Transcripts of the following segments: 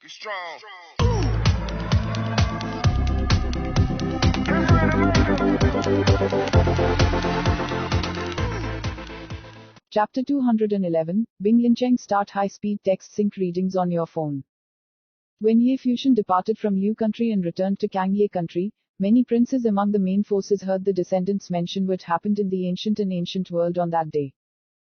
strong. Chapter 211, Bing Lincheng Start High-Speed Text Sync Readings on Your Phone. When Ye Fuxian departed from Liu country and returned to Kangye country, many princes among the main forces heard the descendants mention what happened in the ancient world on that day.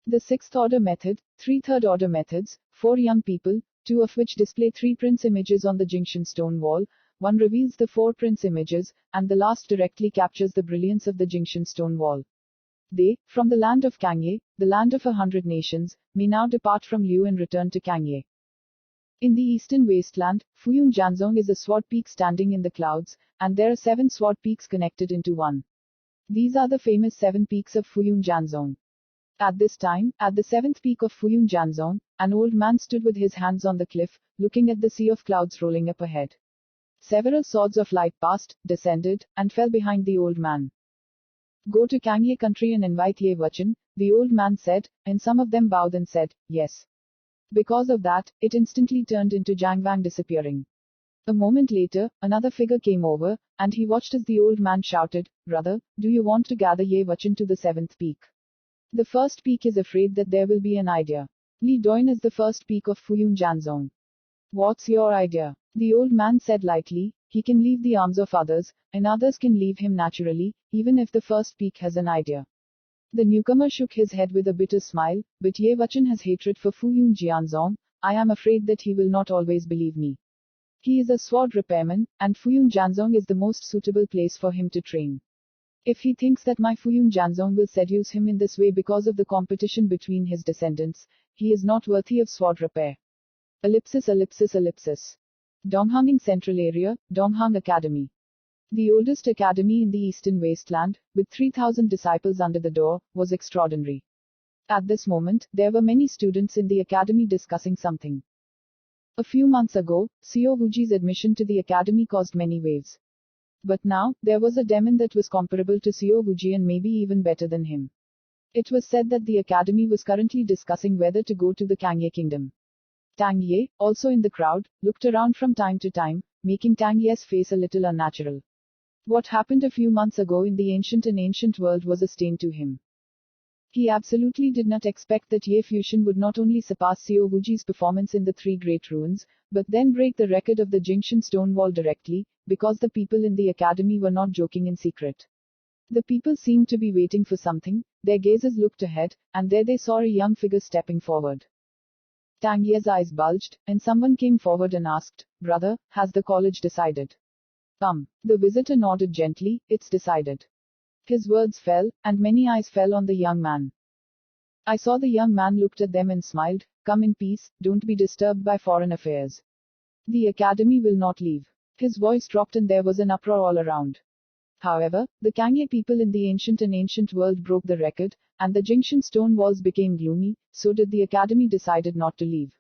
The sixth order method, three third order methods, four young people, two of which display three prince images on the Jingshan stone wall, one reveals the four prince images, and the last directly captures the brilliance of the Jingshan stone wall. They, from the land of Kangye, the land of 100 nations, may now depart from Liu and return to Kangye. In the eastern wasteland, Fuyun Janzong is a sword peak standing in the clouds, and there are 7 sword peaks connected into one. These are the famous 7 peaks of Fuyun Janzong. At this time, at the 7th peak of Fuyun Janzong, an old man stood with his hands on the cliff, looking at the sea of clouds rolling up ahead. Several swords of light passed, descended, and fell behind the old man. Go to Kangye country and invite Ye Wuchen, the old man said, and some of them bowed and said, yes. Because of that, it instantly turned into Zhang Wang disappearing. A moment later, another figure came over, and he watched as the old man shouted, brother, do you want to gather Ye Wuchen to the 7th peak? The first peak is afraid that there will be an idea. Li Doin is the first peak of Fuyun Janzong. What's your idea? The old man said lightly, he can leave the arms of others, and others can leave him naturally, even if the first peak has an idea. The newcomer shook his head with a bitter smile, but Ye Wuchen has hatred for Fuyun Jianzong, I am afraid that he will not always believe me. He is a sword repairman, and Fuyun Janzong is the most suitable place for him to train. If he thinks that my Fuyun Janzong will seduce him in this way because of the competition between his descendants, he is not worthy of sword repair. Ellipsis. Donghanging Central Area, Donghang Academy. The oldest academy in the eastern wasteland, with 3,000 disciples under the door, was extraordinary. At this moment, there were many students in the academy discussing something. A few months ago, Xiao Wuji's admission to the academy caused many waves. But now, there was a demon that was comparable to Xiao Wuji and maybe even better than him. It was said that the academy was currently discussing whether to go to the Kangye kingdom. Tang Ye, also in the crowd, looked around from time to time, making Tang Ye's face a little unnatural. What happened a few months ago in the ancient world was a stain to him. He absolutely did not expect that Ye Fuxian would not only surpass Xiao Wuji's performance in the 3 great ruins, but then break the record of the Jingshan stone wall directly, because the people in the academy were not joking in secret. The people seemed to be waiting for something, their gazes looked ahead, and there they saw a young figure stepping forward. Tang Ye's eyes bulged, and someone came forward and asked, brother, has the college decided? The visitor nodded gently, it's decided. His words fell, and many eyes fell on the young man. I saw the young man looked at them and smiled, come in peace, don't be disturbed by foreign affairs. The academy will not leave. His voice dropped and there was an uproar all around. However, the Kangye people in the ancient world broke the record, and the Jingshan stone walls became gloomy, so did the academy decided not to leave.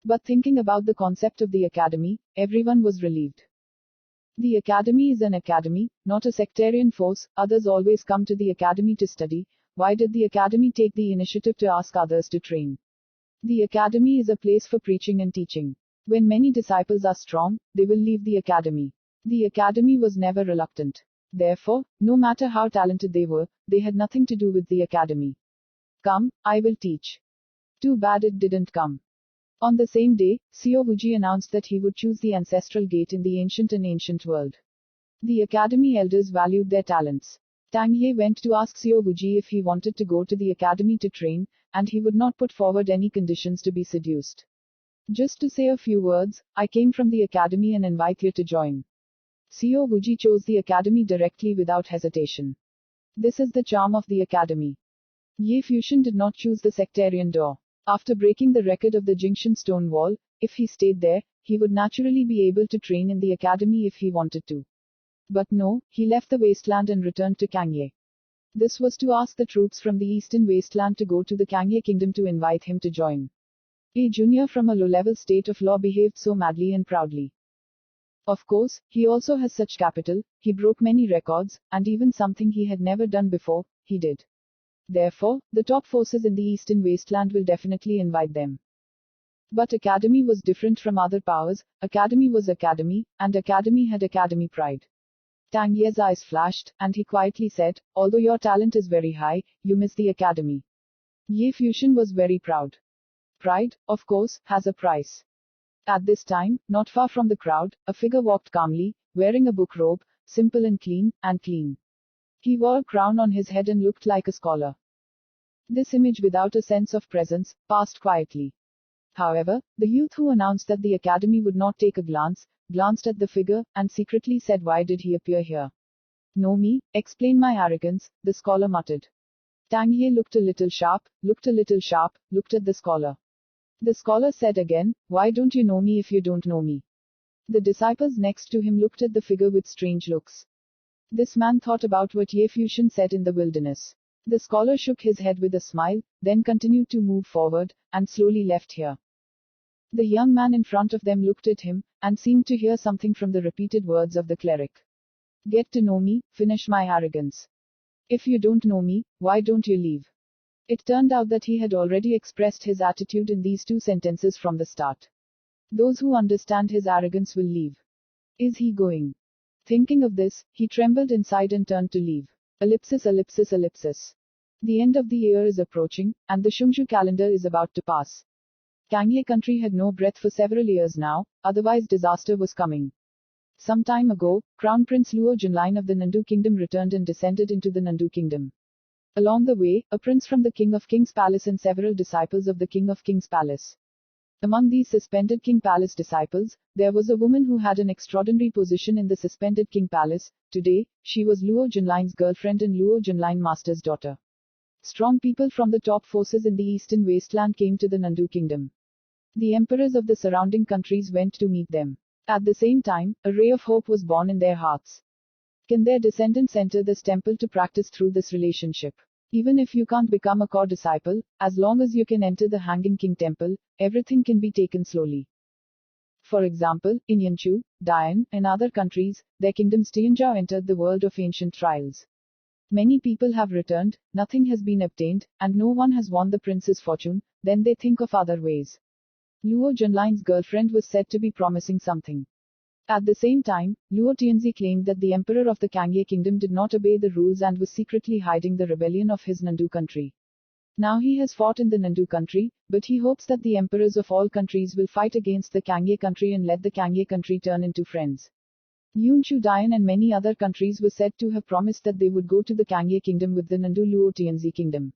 But thinking about the concept of the academy, everyone was relieved. The academy is an academy, not a sectarian force, others always come to the academy to study, why did the academy take the initiative to ask others to train? The academy is a place for preaching and teaching. When many disciples are strong, they will leave the academy. The academy was never reluctant. Therefore, no matter how talented they were, they had nothing to do with the academy. Come, I will teach. Too bad it didn't come. On the same day, Xiao Wuji announced that he would choose the ancestral gate in the ancient world. The academy elders valued their talents. Tang Ye went to ask Xiao Wuji if he wanted to go to the academy to train, and he would not put forward any conditions to be seduced. Just to say a few words, I came from the academy and invite you to join. Xiao Wuji chose the academy directly without hesitation. This is the charm of the academy. Ye Fuxian did not choose the sectarian door. After breaking the record of the Jingshan stone wall, if he stayed there, he would naturally be able to train in the academy if he wanted to. But no, he left the wasteland and returned to Kangye. This was to ask the troops from the eastern wasteland to go to the Kangye kingdom to invite him to join. A junior from a low-level state of law behaved so madly and proudly. Of course, he also has such capital, he broke many records, and even something he had never done before, he did. Therefore, the top forces in the eastern wasteland will definitely invite them. But Academy was different from other powers, Academy was Academy, and Academy had Academy pride. Tang Ye's eyes flashed, and he quietly said, although your talent is very high, you miss the Academy. Ye Fusion was very proud. Pride, of course, has a price. At this time, not far from the crowd, a figure walked calmly, wearing a book robe, simple and clean. He wore a crown on his head and looked like a scholar. This image, without a sense of presence, passed quietly. However, the youth who announced that the Academy would not take a glanced at the figure, and secretly said, why did he appear here? Know me, explain my arrogance, the scholar muttered. Tang Ye looked a little sharp, looked at the scholar. The scholar said again, why don't you know me if you don't know me? The disciples next to him looked at the figure with strange looks. This man thought about what Ye Fusion said in the wilderness. The scholar shook his head with a smile, then continued to move forward, and slowly left here. The young man in front of them looked at him, and seemed to hear something from the repeated words of the cleric. Get to know me, finish my arrogance. If you don't know me, why don't you leave? It turned out that he had already expressed his attitude in these two sentences from the start. Those who understand his arrogance will leave. Is he going? Thinking of this, he trembled inside and turned to leave. Ellipsis. The end of the year is approaching, and the Shungju calendar is about to pass. Kangye country had no breath for several years now, otherwise disaster was coming. Some time ago, Crown Prince Luo Junlin of the Nandu Kingdom returned and descended into the Nandu Kingdom. Along the way, a prince from the King of King's Palace and several disciples of the King of King's Palace. Among these suspended King Palace disciples, there was a woman who had an extraordinary position in the suspended King Palace. Today, she was Luo Junlin's girlfriend and Luo Junlin Master's daughter. Strong people from the top forces in the eastern wasteland came to the Nandu Kingdom. The emperors of the surrounding countries went to meet them. At the same time, a ray of hope was born in their hearts. Can their descendants enter this temple to practice through this relationship? Even if you can't become a core disciple, as long as you can enter the Hanging King Temple, everything can be taken slowly. For example, in Yanchu, Dayan, and other countries, their kingdoms Tianzhou entered the world of ancient trials. Many people have returned, nothing has been obtained, and no one has won the prince's fortune, then they think of other ways. Luo Junlin's girlfriend was said to be promising something. At the same time, Luo Tianzi claimed that the emperor of the Kangye kingdom did not obey the rules and was secretly hiding the rebellion of his Nandu country. Now he has fought in the Nandu country, but he hopes that the emperors of all countries will fight against the Kangye country and let the Kangye country turn into friends. Yunchu Dayan and many other countries were said to have promised that they would go to the Kangye kingdom with the Nandu Luo Tianzi kingdom.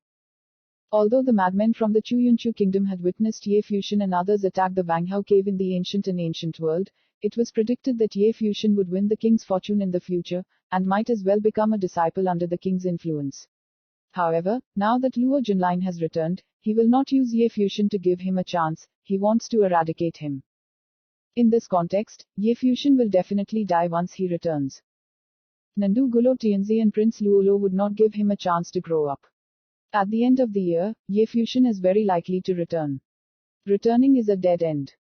Although the madmen from the Chu Yunchu kingdom had witnessed Ye Fusion and others attack the Wanghao cave in the ancient world, it was predicted that Ye Fusion would win the king's fortune in the future, and might as well become a disciple under the king's influence. However, now that Luo Junlin has returned, he will not use Ye Fusion to give him a chance, he wants to eradicate him. In this context, Ye Fusion will definitely die once he returns. Nandu Gulo Tianzi and Prince Luolo would not give him a chance to grow up. At the end of the year, Ye Fusion is very likely to return. Returning is a dead end.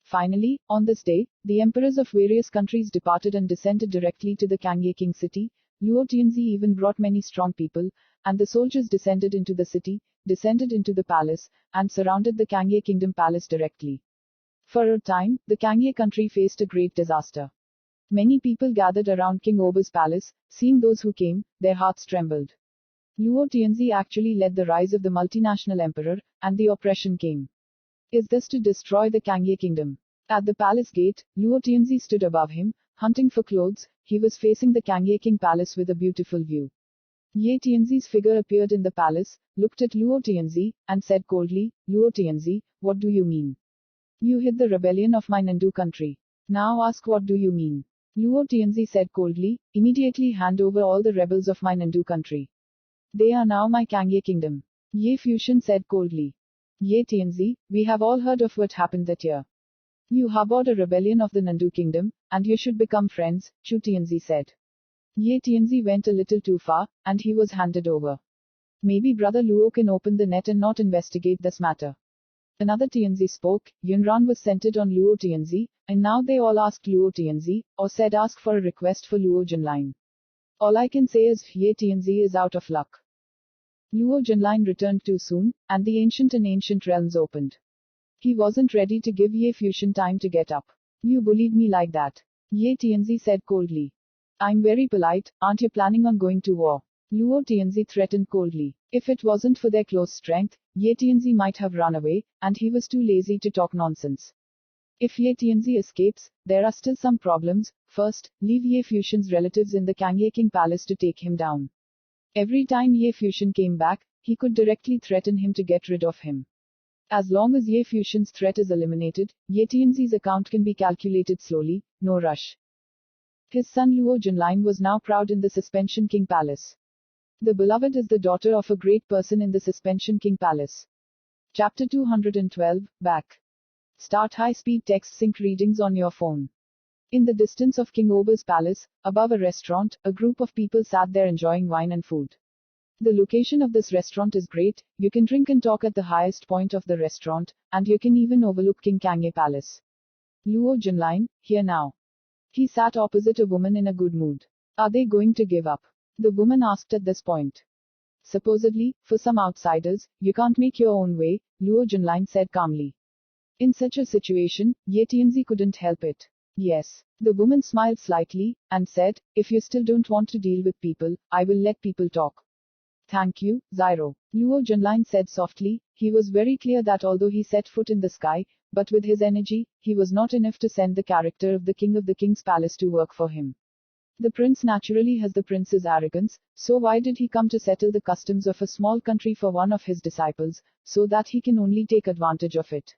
Finally, on this day, the emperors of various countries departed and descended directly to the Kangye king city. Luo Tianzi even brought many strong people, and the soldiers descended into the city, descended into the palace, and surrounded the Kangye kingdom palace directly. For a time, the Kangye country faced a great disaster. Many people gathered around King Oba's palace, seeing those who came, their hearts trembled. Luo Tianzi actually led the rise of the multinational emperor, and the oppression came. Is this to destroy the Kangye kingdom? At the palace gate, Luo Tianzi stood above him, hunting for clothes. He was facing the Kangye king palace with a beautiful view. Ye Tianzi's figure appeared in the palace, looked at Luo Tianzi, and said coldly, Luo Tianzi, what do you mean? You hid the rebellion of my Nandu country. Now ask what do you mean? Luo Tianzi said coldly, immediately hand over all the rebels of my Nandu country. They are now my Kangye kingdom. Ye Fusion said coldly. Ye Tianzi, we have all heard of what happened that year. You harbored a rebellion of the Nandu kingdom, and you should become friends, Chu Tianzi said. Ye Tianzi went a little too far, and he was handed over. Maybe Brother Luo can open the net and not investigate this matter. Another Tianzi spoke, Yunran was centered on Luo Tianzi, and now they all asked Luo Tianzi, or said ask for a request for Luo Junlin. All I can say is Ye Tianzi is out of luck. Luo Junlin returned too soon, and the ancient realms opened. He wasn't ready to give Ye Fuxian time to get up. You bullied me like that. Ye Tianzi said coldly. I'm very polite, aren't you planning on going to war? Luo Tianzi threatened coldly. If it wasn't for their close strength, Ye Tianzi might have run away, and he was too lazy to talk nonsense. If Ye Tianzi escapes, there are still some problems. First, leave Ye Fuxian's relatives in the Kangye King Palace to take him down. Every time Ye Fuxian came back, he could directly threaten him to get rid of him. As long as Ye Fuxian's threat is eliminated, Ye Tianzi's account can be calculated slowly, no rush. His son Luo Junlin was now proud in the Suspension King Palace. The beloved is the daughter of a great person in the Suspension King Palace. Chapter 212, Back. Start high-speed text sync readings on your phone. In the distance of King Ober's palace, above a restaurant, a group of people sat there enjoying wine and food. The location of this restaurant is great, you can drink and talk at the highest point of the restaurant, and you can even overlook King Kangye Palace. Luo Junlin, here now. He sat opposite a woman in a good mood. Are they going to give up? The woman asked at this point. Supposedly, for some outsiders, you can't make your own way, Luo Junlin said calmly. In such a situation, Ye Tianzi couldn't help it. Yes. The woman smiled slightly, and said, if you still don't want to deal with people, I will let people talk. Thank you, Zyro. Luo Junlin said softly. He was very clear that although he set foot in the sky, but with his energy, he was not enough to send the character of the king of the king's palace to work for him. The prince naturally has the prince's arrogance, so why did he come to settle the customs of a small country for one of his disciples, so that he can only take advantage of it?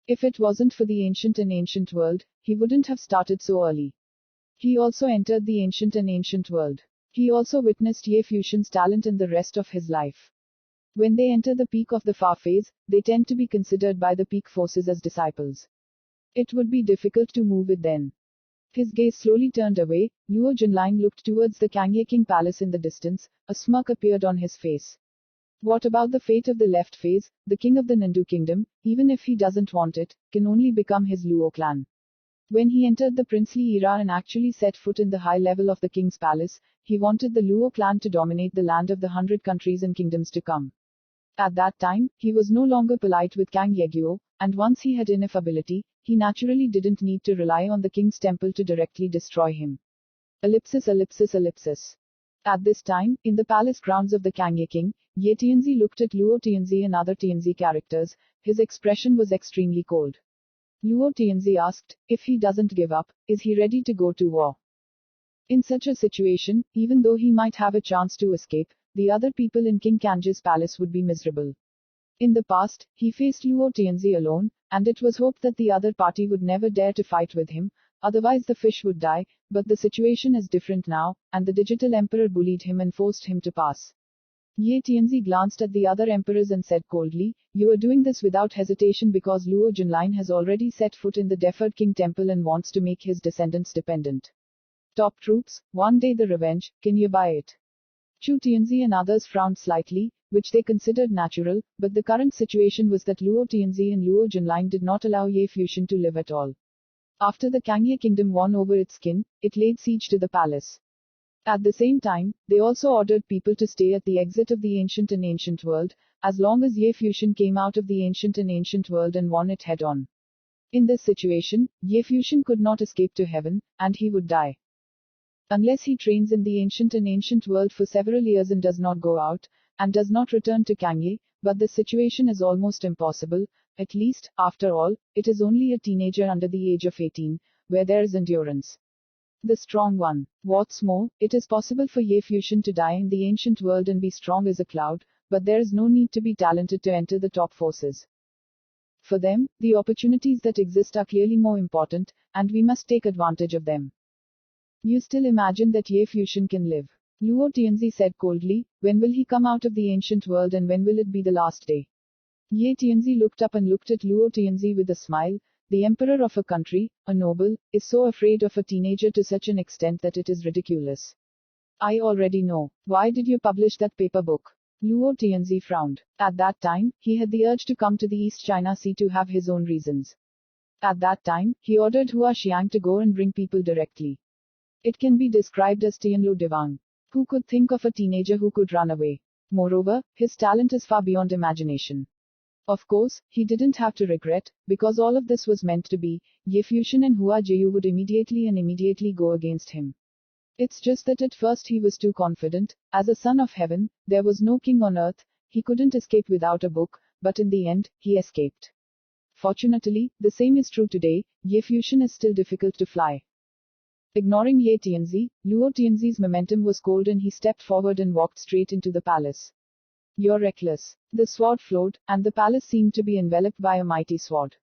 If it wasn't for the ancient world, he wouldn't have started so early. He also entered the ancient world. He also witnessed Ye Fuxian's talent in the rest of his life. When they enter the peak of the far phase, they tend to be considered by the peak forces as disciples. It would be difficult to move it then. His gaze slowly turned away. Luo Junlin looked towards the Kangye King Palace in the distance. A smirk appeared on his face. What about the fate of the left phase? The king of the Nandu kingdom, even if he doesn't want it, can only become his Luo clan. When he entered the princely era and actually set foot in the high level of the king's palace, he wanted the Luo clan to dominate the land of the 100 countries and kingdoms to come. At that time, he was no longer polite with Kang Yeguo, and once he had enough ability, he naturally didn't need to rely on the king's temple to directly destroy him. Ellipsis. At this time, in the palace grounds of the Kangye king, Ye Tianzi looked at Luo Tianzi and other Tianzi characters. His expression was extremely cold. Luo Tianzi asked, if he doesn't give up, is he ready to go to war? In such a situation, even though he might have a chance to escape, the other people in King Kangye's palace would be miserable. In the past, he faced Luo Tianzi alone, and it was hoped that the other party would never dare to fight with him, otherwise the fish would die, but the situation is different now, and the digital emperor bullied him and forced him to pass. Ye Tianzi glanced at the other emperors and said coldly, you are doing this without hesitation because Luo Junlin has already set foot in the deferred king temple and wants to make his descendants dependent. Top troops, one day the revenge, can you buy it? Chu Tianzi and others frowned slightly, which they considered natural, but the current situation was that Luo Tianzi and Luo Junlin did not allow Ye Fuxian to live at all. After the Kangye kingdom won over its kin, it laid siege to the palace. At the same time, they also ordered people to stay at the exit of the ancient world, as long as Ye Fuxian came out of the ancient world and won it head-on. In this situation, Ye Fuxian could not escape to heaven, and he would die. Unless he trains in the ancient world for several years and does not go out, and does not return to Kangye, but the situation is almost impossible, at least, after all, it is only a teenager under the age of 18, where there is endurance. The strong one. What's more, it is possible for Ye Fuxian to die in the ancient world and be strong as a cloud, but there is no need to be talented to enter the top forces. For them, the opportunities that exist are clearly more important, and we must take advantage of them. You still imagine that Ye Fuxian can live? Luo Tianzi said coldly, when will he come out of the ancient world and when will it be the last day? Ye Tianzi looked up and looked at Luo Tianzi with a smile. The emperor of a country, a noble, is so afraid of a teenager to such an extent that it is ridiculous. I already know. Why did you publish that paper book? Luo Tianzi frowned. At that time, he had the urge to come to the East China Sea to have his own reasons. At that time, he ordered Hua Xiang to go and bring people directly. It can be described as Tianlu Devang. Who could think of a teenager who could run away? Moreover, his talent is far beyond imagination. Of course, he didn't have to regret, because all of this was meant to be. Ye Fuxian and Hua Jiu would immediately go against him. It's just that at first he was too confident. As a son of heaven, there was no king on earth, he couldn't escape without a book, but in the end, he escaped. Fortunately, the same is true today. Ye Fuxian is still difficult to fly. Ignoring Ye Tianzi, Luo Tianzi's momentum was cold and he stepped forward and walked straight into the palace. You're reckless. The sword flowed, and the palace seemed to be enveloped by a mighty sword.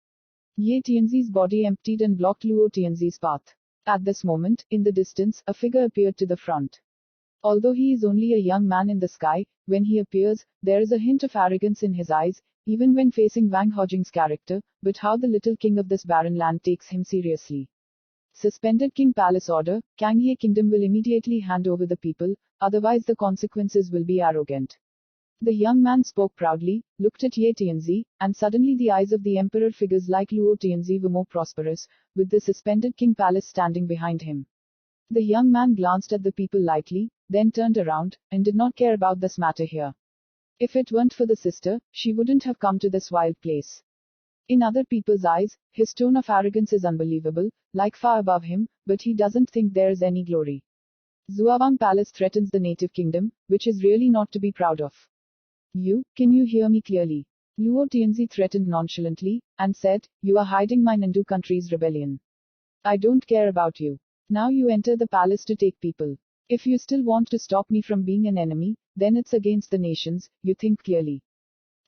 Ye Tianzi's body emptied and blocked Luo Tianzi's path. At this moment, in the distance, a figure appeared to the front. Although he is only a young man in the sky, when he appears, there is a hint of arrogance in his eyes, even when facing Wang Hojing's character, but how the little king of this barren land takes him seriously. Suspended King Palace order, Kangye Kingdom will immediately hand over the people, otherwise the consequences will be arrogant. The young man spoke proudly, looked at Ye Tianzi, and suddenly the eyes of the emperor figures like Luo Tianzi were more prosperous, with the suspended King Palace standing behind him. The young man glanced at the people lightly, then turned around, and did not care about this matter here. If it weren't for the sister, she wouldn't have come to this wild place. In other people's eyes, his tone of arrogance is unbelievable, like far above him, but he doesn't think there is any glory. Zuawang Palace threatens the native kingdom, which is really not to be proud of. Can you hear me clearly? Luo Tianzi threatened nonchalantly, and said, you are hiding my Nandu country's rebellion. I don't care about you. Now you enter the palace to take people. If you still want to stop me from being an enemy, then it's against the nations, you think clearly.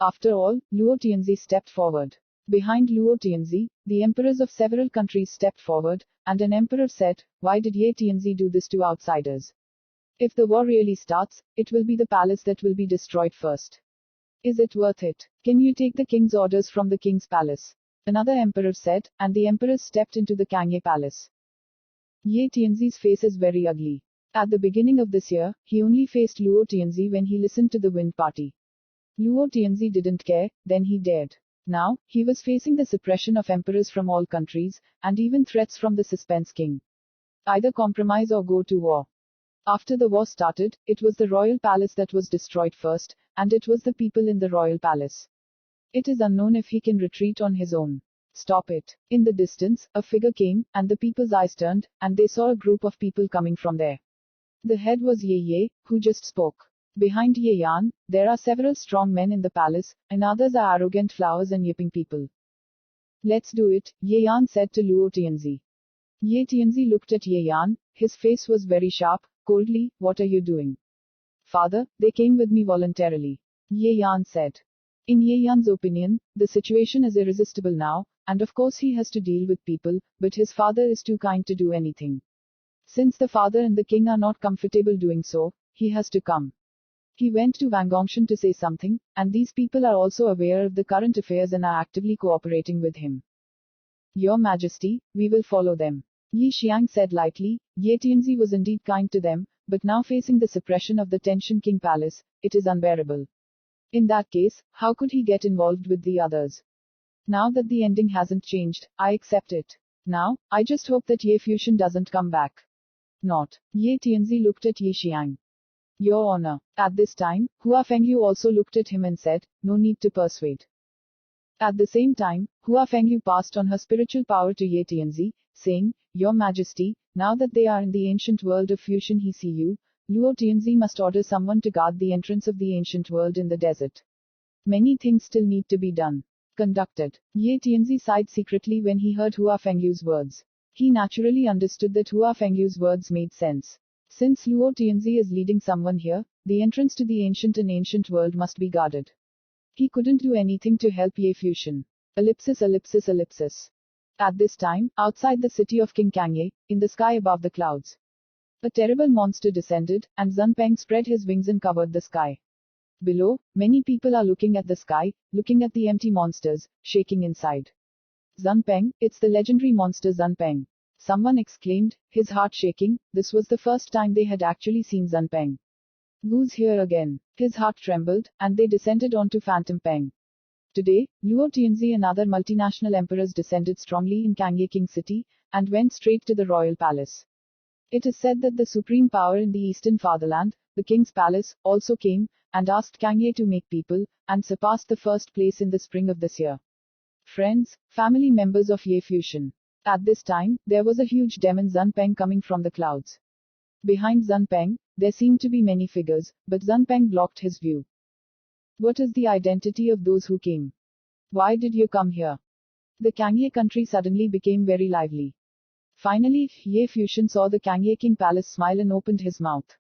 After all, Luo Tianzi stepped forward. Behind Luo Tianzi, the emperors of several countries stepped forward, and an emperor said, why did Ye Tianzi do this to outsiders? If the war really starts, it will be the palace that will be destroyed first. Is it worth it? Can you take the king's orders from the king's palace? Another emperor said, and the emperors stepped into the Kangye palace. Ye Tianzi's face is very ugly. At the beginning of this year, he only faced Luo Tianzi when he listened to the Wind Party. Luo Tianzi didn't care, then he dared. Now, he was facing the suppression of emperors from all countries, and even threats from the suspense king. Either compromise or go to war. After the war started, it was the royal palace that was destroyed first, and it was the people in the royal palace. It is unknown if he can retreat on his own. Stop it. In the distance, a figure came, and the people's eyes turned, and they saw a group of people coming from there. The head was Ye, who just spoke. Behind Ye Yan, there are several strong men in the palace, and others are arrogant flowers and yipping people. Let's do it, Ye Yan said to Luo Tianzi. Ye Tianzi looked at Ye Yan, his face was very sharp. Coldly, what are you doing? Father, they came with me voluntarily. Ye Yan said. In Ye Yan's opinion, the situation is irresistible now, and of course he has to deal with people, but his father is too kind to do anything. Since the father and the king are not comfortable doing so, he has to come. He went to Wang Gongshan to say something, and these people are also aware of the current affairs and are actively cooperating with him. Your Majesty, we will follow them. Yi Xiang said lightly. Ye Tianzi was indeed kind to them, but now facing the suppression of the Tenshin King Palace, it is unbearable. In that case, how could he get involved with the others? Now that the ending hasn't changed, I accept it. Now, I just hope that Ye Fuxian doesn't come back. Not. Ye Tianzi looked at Yi Xiang. Your Honor. At this time, Hua Fengyu also looked at him and said, no need to persuade. At the same time, Hua Fengyu passed on her spiritual power to Ye Tianzi, saying, Your Majesty, now that they are in the ancient world of Fuxian He Luo Tianzi must order someone to guard the entrance of the ancient world in the desert. Many things still need to be done. Conducted. Ye Tianzi sighed secretly when he heard Hua Fengyu's words. He naturally understood that Hua Fengyu's words made sense. Since Luo Tianzi is leading someone here, the entrance to the ancient world must be guarded. He couldn't do anything to help Ye Fuxian. Ellipsis. At this time, outside the city of King Kangye, in the sky above the clouds, a terrible monster descended, and Zunpeng spread his wings and covered the sky. Below, many people are looking at the sky, looking at the empty monsters, shaking inside. Zunpeng, it's the legendary monster Zunpeng. Someone exclaimed, his heart shaking. This was the first time they had actually seen Zunpeng. Who's here again? His heart trembled, and they descended onto Phantom Peng. Today, Luo Tianzi and other multinational emperors descended strongly in Kangye King City, and went straight to the royal palace. It is said that the supreme power in the eastern fatherland, the king's palace, also came and asked Kang Ye to make people, and surpassed the first place in the spring of this year. Friends, family members of Ye Fusion. At this time, there was a huge demon Zunpeng coming from the clouds. Behind Zunpeng, there seemed to be many figures, but Zunpeng blocked his view. What is the identity of those who came? Why did you come here? The Kangye country suddenly became very lively. Finally, Ye Fusion saw the Kangye King Palace smile and opened his mouth.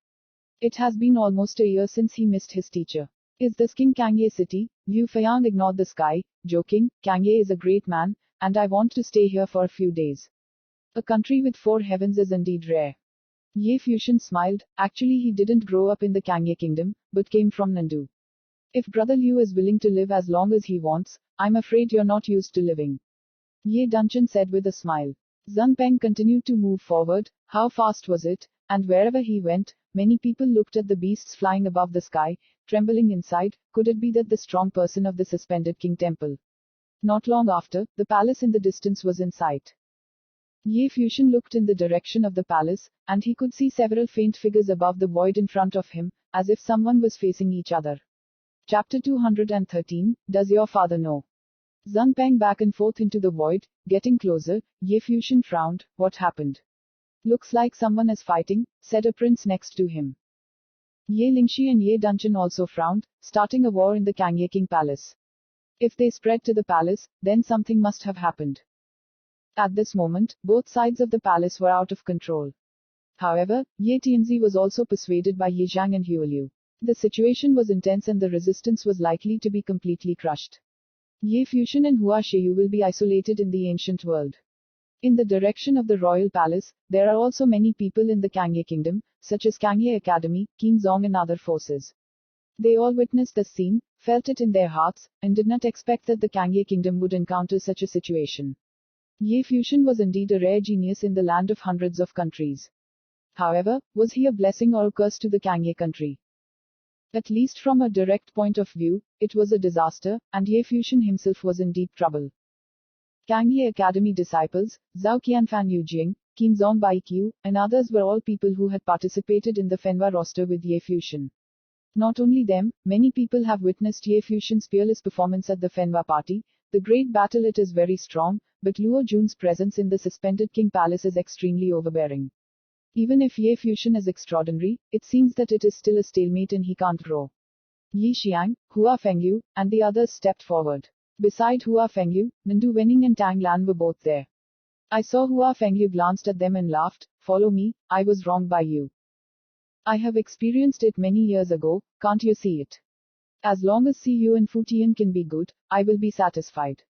It has been almost a year since he missed his teacher. Is this King Kangye city? Liu Feiyang ignored the sky, joking, Kangye is a great man, and I want to stay here for a few days. A country with 4 heavens is indeed rare. Ye Fusion smiled, actually he didn't grow up in the Kangye kingdom, but came from Nandu. If brother Liu is willing to live as long as he wants, I'm afraid you're not used to living. Ye Dunchen said with a smile. Zunpeng continued to move forward, how fast was it, and wherever he went, many people looked at the beasts flying above the sky, trembling inside, could it be that the strong person of the suspended king temple? Not long after, the palace in the distance was in sight. Ye Fusion looked in the direction of the palace, and he could see several faint figures above the void in front of him, as if someone was facing each other. Chapter 213, Does your father know? Zunpeng back and forth into the void, getting closer, Ye Fusion frowned, what happened? Looks like someone is fighting, said a prince next to him. Ye Lingxi and Ye Dunchen also frowned, starting a war in the Kangye King Palace. If they spread to the palace, then something must have happened. At this moment, both sides of the palace were out of control. However, Ye Tianzi was also persuaded by Ye Zhang and Huoliu. The situation was intense and the resistance was likely to be completely crushed. Ye Fusion and Hua Shiju will be isolated in the ancient world. In the direction of the royal palace, there are also many people in the Kangye kingdom, such as Kangye Academy, Qin Zong and other forces. They all witnessed the scene, felt it in their hearts, and did not expect that the Kangye kingdom would encounter such a situation. Ye Fusion was indeed a rare genius in the land of hundreds of countries. However, was he a blessing or a curse to the Kangye country? At least from a direct point of view, it was a disaster, and Ye Fusion himself was in deep trouble. Kangye Academy disciples, Zhao Qianfan Yujing, Qinzong Baiqiu, and others were all people who had participated in the Fenwa roster with Ye Fusion. Not only them, many people have witnessed Ye Fusion's fearless performance at the Fenwa party. The great battle it is very strong, but Luo Jun's presence in the suspended king palace is extremely overbearing. Even if Ye Fusion is extraordinary, it seems that it is still a stalemate and he can't grow. Yi Xiang, Hua Fengyu, and the others stepped forward. Beside Hua Fengyu, Nandu Wenning and Tang Lan were both there. I saw Hua Fengyu glanced at them and laughed, follow me, I was wronged by you. I have experienced it many years ago, can't you see it? As long as Siyu and Fu Tian can be good, I will be satisfied.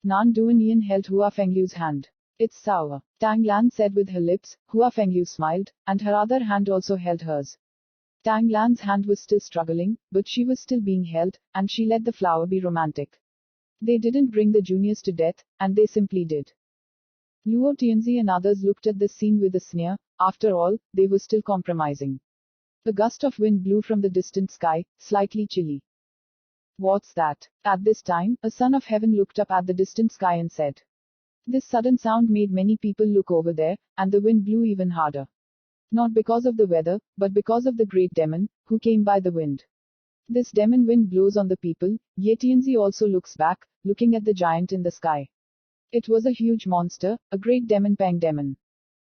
Nan Duan held Hua Fengyu's hand. It's sour, Tang Lan said with her lips. Hua Fengyu smiled, and her other hand also held hers. Tang Lan's hand was still struggling, but she was still being held, and she let the flower be romantic. They didn't bring the juniors to death, and they simply did. Luo Tianzi and others looked at this scene with a sneer. After all, they were still compromising. A gust of wind blew from the distant sky, slightly chilly. What's that? At this time, a son of heaven looked up at the distant sky and said. This sudden sound made many people look over there, and the wind blew even harder. Not because of the weather, but because of the great demon, who came by the wind. This demon wind blows on the people. Ye Tianzi also looks back, looking at the giant in the sky. It was a huge monster, a great demon Peng demon.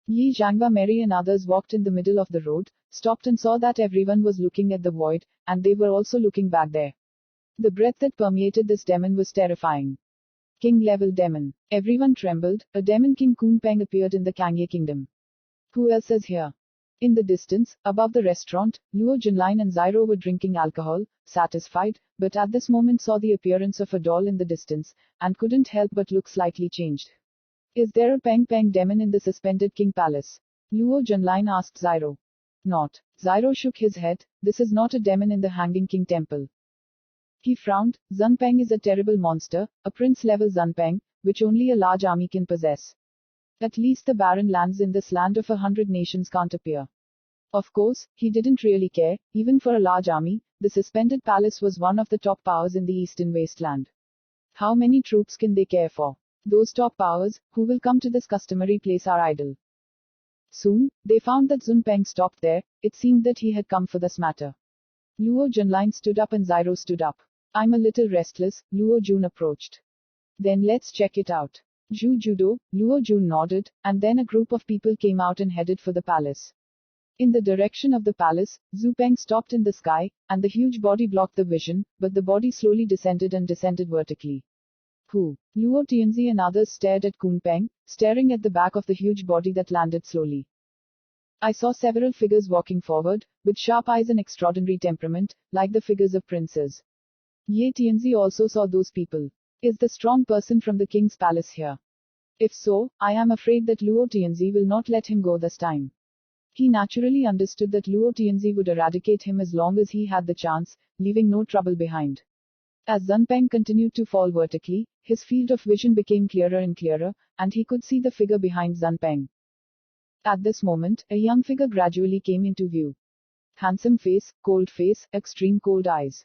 Yi Zhangwa Mary and others walked in the middle of the road, stopped and saw that everyone was looking at the void, and they were also looking back there. The breath that permeated this demon was terrifying. King-level demon. Everyone trembled. A demon King Kun Peng appeared in the Kangye kingdom. Who else is here? In the distance, above the restaurant, Luo Junlin and Zyro were drinking alcohol, satisfied, but at this moment saw the appearance of a doll in the distance, and couldn't help but look slightly changed. Is there a Peng Peng demon in the suspended king palace? Luo Junlin asked Zyro. Not. Zyro shook his head. This is not a demon in the hanging king temple. He frowned. Zunpeng is a terrible monster, a prince-level Zunpeng, which only a large army can possess. At least the barren lands in this land of 100 nations can't appear. Of course, he didn't really care, even for a large army. The suspended palace was one of the top powers in the eastern wasteland. How many troops can they care for? Those top powers, who will come to this customary place, are idle. Soon, they found that Zunpeng stopped there. It seemed that he had come for this matter. Luo Junlin stood up and Zyro stood up. I'm a little restless, Luo Jun approached. Then let's check it out. Zhu Judo, Luo Jun nodded, and then a group of people came out and headed for the palace. In the direction of the palace, Zhu Peng stopped in the sky, and the huge body blocked the vision, but the body slowly descended and descended vertically. Who? Luo Tianzi and others stared at Kun Peng, staring at the back of the huge body that landed slowly. I saw several figures walking forward, with sharp eyes and extraordinary temperament, like the figures of princes. Ye Tianzi also saw those people. Is the strong person from the king's palace here? If so, I am afraid that Luo Tianzi will not let him go this time. He naturally understood that Luo Tianzi would eradicate him as long as he had the chance, leaving no trouble behind. As Zunpeng continued to fall vertically, his field of vision became clearer and clearer, and he could see the figure behind Zunpeng. At this moment, a young figure gradually came into view. Handsome face, extreme cold eyes.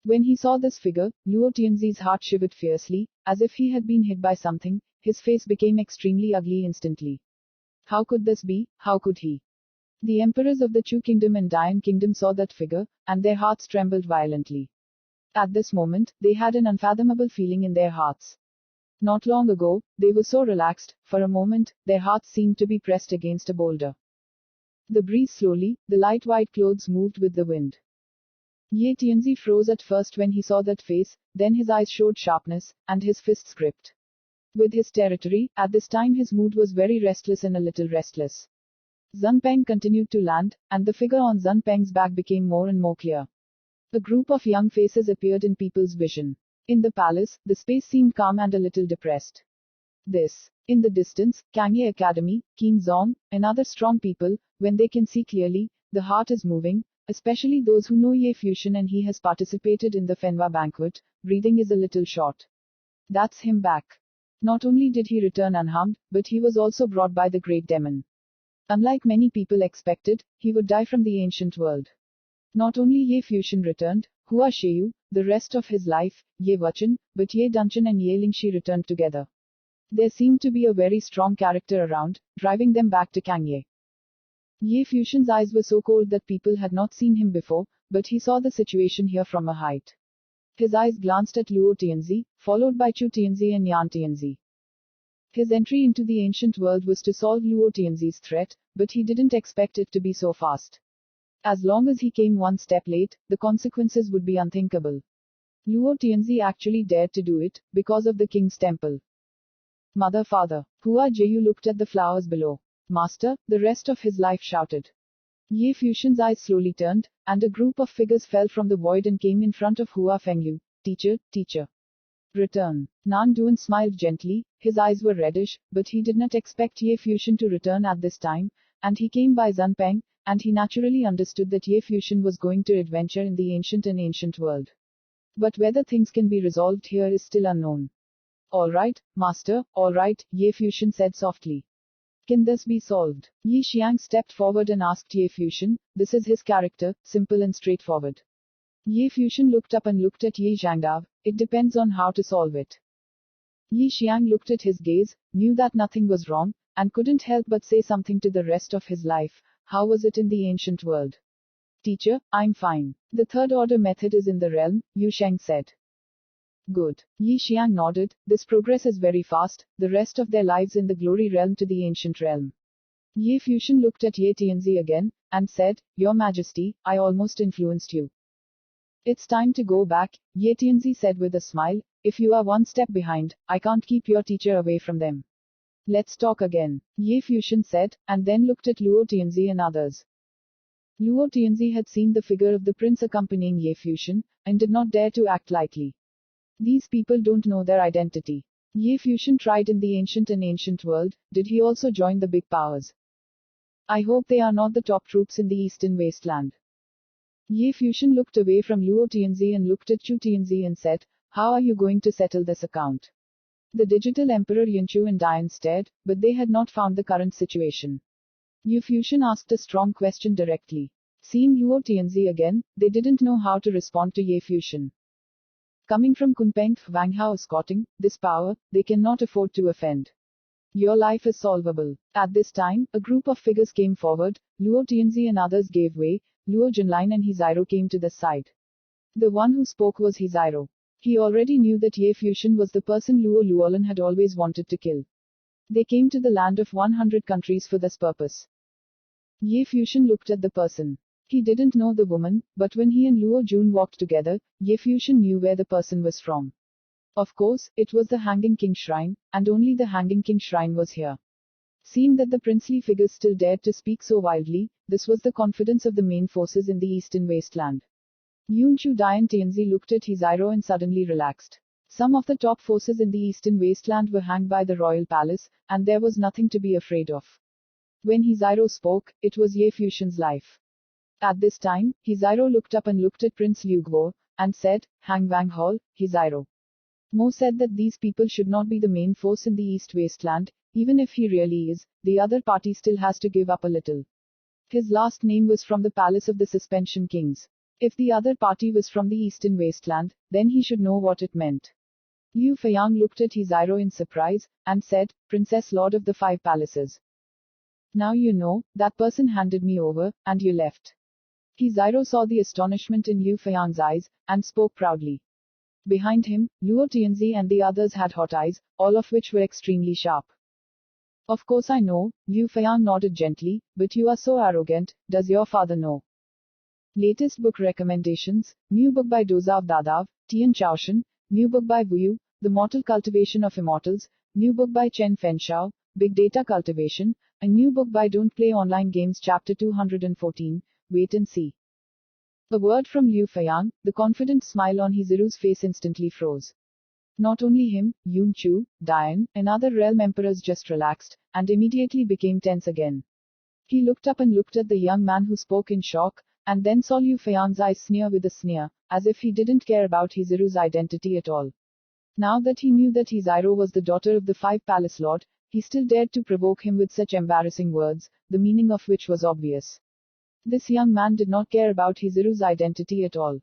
When he saw this figure, Luo Tianzi's heart shivered fiercely, as if he had been hit by something. His face became extremely ugly instantly. How could this be? How could he? The emperors of the Chu kingdom and Dian kingdom saw that figure, and their hearts trembled violently. At this moment, they had an unfathomable feeling in their hearts. Not long ago, they were so relaxed. For a moment, their hearts seemed to be pressed against a boulder. The breeze slowly, the light white clothes moved with the wind. Ye Tianzi froze at first when he saw that face, then his eyes showed sharpness, and his fists gripped. With his territory, at this time his mood was very restless and a little restless. Zunpeng continued to land, and the figure on Zunpeng's back became more and more clear. A group of young faces appeared in people's vision. In the palace, the space seemed calm and a little depressed. In the distance, Kangye Academy, Qin Zong, and other strong people, when they can see clearly, the heart is moving, especially those who know Ye Fusion and he has participated in the Fenwa banquet, breathing is a little short. That's him back. Not only did he return unharmed, but he was also brought by the great demon. Unlike many people expected, he would die from the ancient world. Not only Ye Fusion returned, Hua Sheu, the rest of his life, Ye Wuchen, but Ye Dunchen and Ye Lingxi returned together. There seemed to be a very strong character around, driving them back to Kangye. Ye Fusion's eyes were so cold that people had not seen him before, but he saw the situation here from a height. His eyes glanced at Luo Tianzi, followed by Chu Tianzi and Yan Tianzi. His entry into the ancient world was to solve Luo Tianzi's threat, but he didn't expect it to be so fast. As long as he came one step late, the consequences would be unthinkable. Luo Tianzi actually dared to do it, because of the king's temple. Mother, father. Hua Jiu looked at the flowers below. Master, the rest of his life shouted. Ye Fusion's eyes slowly turned, and a group of figures fell from the void and came in front of Hua Fengyu. Teacher, teacher. Return. Nan Duan smiled gently, his eyes were reddish, but he did not expect Ye Fusion to return at this time, and he came by Zunpeng, and he naturally understood that Ye Fusion was going to adventure in the ancient world. But whether things can be resolved here is still unknown. Alright, master, alright, Ye Fusion said softly. Can this be solved? Yi Xiang stepped forward and asked Ye Fusion. This is his character, simple and straightforward. Ye Fusion looked up and looked at Ye Zhangdao. It depends on how to solve it. Yi Xiang looked at his gaze, knew that nothing was wrong, and couldn't help but say something to the rest of his life. How was it in the ancient world? Teacher, I'm fine. The third order method is in the realm, Yu Sheng said. Good. Yi Xiang nodded. This progress is very fast, the rest of their lives in the glory realm to the ancient realm. Ye Fusion looked at Ye Tianzi again, and said, Your Majesty, I almost influenced you. It's time to go back, Ye Tianzi said with a smile. If you are one step behind, I can't keep your teacher away from them. Let's talk again, Ye Fusion said, and then looked at Luo Tianzi and others. Luo Tianzi had seen the figure of the prince accompanying Ye Fusion, and did not dare to act lightly. These people don't know their identity. Ye Fusion tried in the ancient world, did he also join the big powers? I hope they are not the top troops in the eastern wasteland. Ye Fusion looked away from Luo Tianzi and looked at Chu Tianzi and said, How are you going to settle this account? The digital emperor Yanchu and Dian stared, but they had not found the current situation. Ye Fusion asked a strong question directly. Seeing Luo Tianzi again, they didn't know how to respond to Ye Fusion. Coming from Kunpeng, Wang Hao escorting this power, they cannot afford to offend. Your life is solvable. At this time, a group of figures came forward, Luo Tianzi and others gave way, Luo Junlin and Hiziro came to the side. The one who spoke was Hiziro. He already knew that Ye Fuxian was the person Luo Luolin had always wanted to kill. They came to the land of 100 countries for this purpose. Ye Fuxian looked at the person. He didn't know the woman, but when he and Luo Jun walked together, Ye Fuxian knew where the person was from. Of course, it was the Hanging King Shrine, and only the Hanging King Shrine was here. Seeing that the princely figures still dared to speak so wildly, this was the confidence of the main forces in the eastern wasteland. Yunchu Dian Tianzi looked at Hiziro and suddenly relaxed. Some of the top forces in the eastern wasteland were hanged by the royal palace, and there was nothing to be afraid of. When Hiziro spoke, it was Ye Fuxian's life. At this time, Hiziro looked up and looked at Prince Liu Guo, and said, Hang Wang Hall, Hiziro. Mo said that these people should not be the main force in the East Wasteland, even if he really is, the other party still has to give up a little. His last name was from the palace of the Suspension Kings. If the other party was from the Eastern Wasteland, then he should know what it meant. Liu Feiyang looked at Hiziro in surprise, and said, Princess Lord of the Five Palaces. Now you know, that person handed me over, and you left. Hiziro saw the astonishment in Liu Feiyang's eyes, and spoke proudly. Behind him, Luo Tianzi and the others had hot eyes, all of which were extremely sharp. Of course I know, Liu Feiyang nodded gently, but you are so arrogant, does your father know? Latest book recommendations, new book by Dozav Dadav, Tian Chaoshan, new book by Wu, The Mortal Cultivation of Immortals, new book by Chen Fenshao, Big Data Cultivation, a new book by Don't Play Online Games Chapter 214, wait and see. A word from Liu Feiyang, the confident smile on Hiziru's face instantly froze. Not only him, Yunchu, Dian, and other realm emperors just relaxed, and immediately became tense again. He looked up and looked at the young man who spoke in shock, and then saw Liu Feiyang's eyes sneer with a sneer, as if he didn't care about Hiziru's identity at all. Now that he knew that Hiziro was the daughter of the Five Palace Lord, he still dared to provoke him with such embarrassing words, the meaning of which was obvious. This young man did not care about Hiziru's identity at all.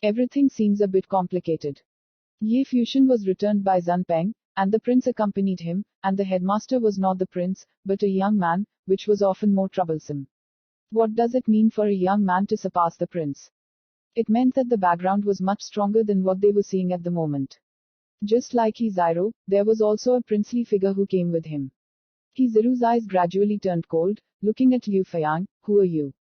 Everything seems a bit complicated. Ye Fuxian was returned by Zun Peng, and the prince accompanied him, and the headmaster was not the prince, but a young man, which was often more troublesome. What does it mean for a young man to surpass the prince? It meant that the background was much stronger than what they were seeing at the moment. Just like Hiziro, there was also a princely figure who came with him. Hiziru's eyes gradually turned cold, looking at Liu Feiyang, who are you?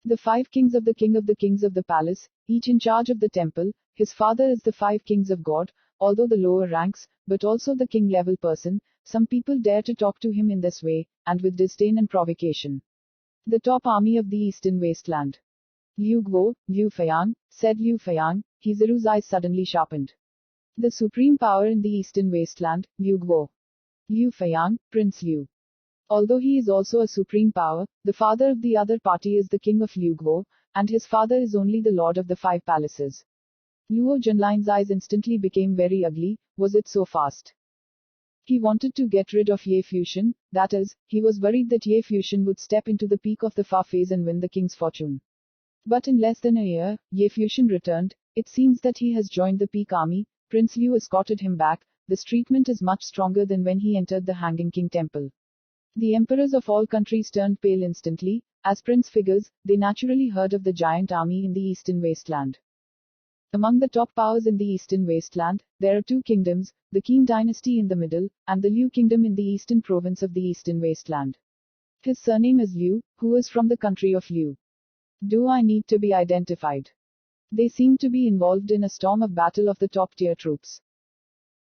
The five kings of the kings of the palace, each in charge of the temple, his father is the five kings of God, although the lower ranks, but also the king-level person, some people dare to talk to him in this way, and with disdain and provocation. The top army of the eastern wasteland. Liu Guo, Liu Feiyang, said Liu Feiyang, Hiziru's eyes suddenly sharpened. The supreme power in the eastern wasteland, Liu Guo. Liu Feiyang, Prince Liu. Although he is also a supreme power, the father of the other party is the king of Liu Guo, and his father is only the lord of the five palaces. Luo Junlin's eyes instantly became very ugly, was it so fast? He wanted to get rid of Ye Fuxian, that is, he was worried that Ye Fuxian would step into the peak of the Fa phase and win the king's fortune. But in less than a year, Ye Fuxian returned, it seems that he has joined the peak army, Prince Liu escorted him back, this treatment is much stronger than when he entered the Hanging King temple. The emperors of all countries turned pale instantly, as prince figures, they naturally heard of the giant army in the eastern wasteland. Among the top powers in the eastern wasteland, there are two kingdoms, the Qin dynasty in the middle, and the Liu kingdom in the eastern province of the eastern wasteland. His surname is Liu, who is from the country of Liu. Do I need to be identified? They seem to be involved in a storm of battle of the top-tier troops.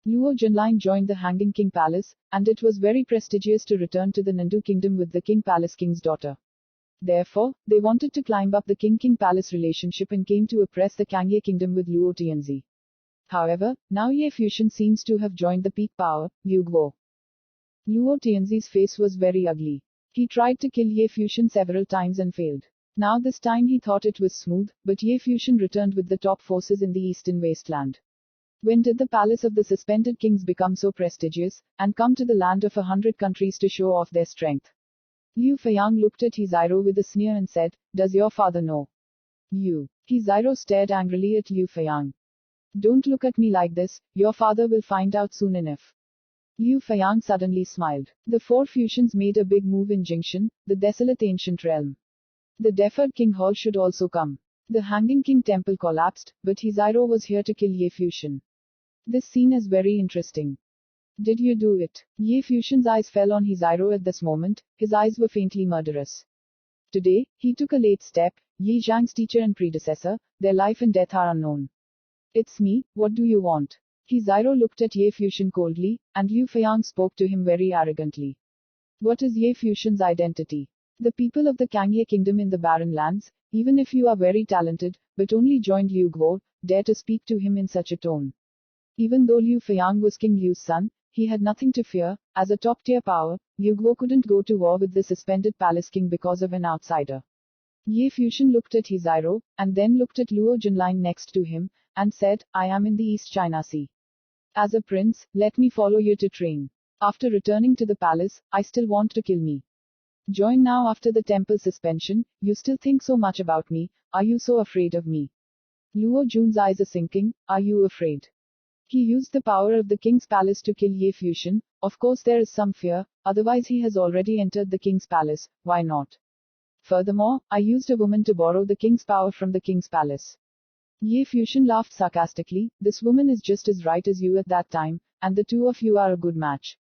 Luo Junlin joined the Hanging King Palace, and it was very prestigious to return to the Nandu Kingdom with the King Palace King's daughter. Therefore, they wanted to climb up the King-King Palace relationship and came to oppress the Kangye Kingdom with Luo Tianzi. However, now Ye Fuxian seems to have joined the peak power, Liu Guo. Luo Tianzi's face was very ugly. He tried to kill Ye Fuxian several times and failed. Now this time he thought it was smooth, but Ye Fuxian returned with the top forces in the eastern wasteland. When did the palace of the suspended kings become so prestigious, and come to the land of 100 countries to show off their strength? Liu Feiyang looked at Hiziro with a sneer and said, Does your father know? You. Hiziro stared angrily at Liu Feiyang. Don't look at me like this, your father will find out soon enough. Liu Feiang suddenly smiled. The four Fushans made a big move in Jingshan, the desolate ancient realm. The deferred king hall should also come. The hanging king temple collapsed, but Hiziro was here to kill Ye Fushan. This scene is very interesting. Did you do it? Ye Fushan's eyes fell on Hiziro at this moment, his eyes were faintly murderous. Today, he took a late step. Ye Zhang's teacher and predecessor, their life and death are unknown. It's me, what do you want? Hiziro looked at Ye Fushan coldly, and Liu Feiang spoke to him very arrogantly. What is Ye Fushan's identity? The people of the Kangye kingdom in the barren lands, even if you are very talented, but only joined Liu Guo, dare to speak to him in such a tone. Even though Liu Feiang was King Liu's son, he had nothing to fear. As a top-tier power, Liu Guo couldn't go to war with the suspended palace king because of an outsider. Ye Fushan looked at Hiziro, and then looked at Luo Junlin next to him, and said, I am in the East China Sea. As a prince, let me follow you to train. After returning to the palace, I still want to kill me. Join now after the temple suspension, you still think so much about me, are you so afraid of me? Luo Jun's eyes are sinking, are you afraid? He used the power of the king's palace to kill Ye Fushan, of course there is some fear, otherwise he has already entered the king's palace, why not? Furthermore, I used a woman to borrow the king's power from the king's palace. Ye Fushan laughed sarcastically, this woman is just as right as you at that time, and the two of you are a good match.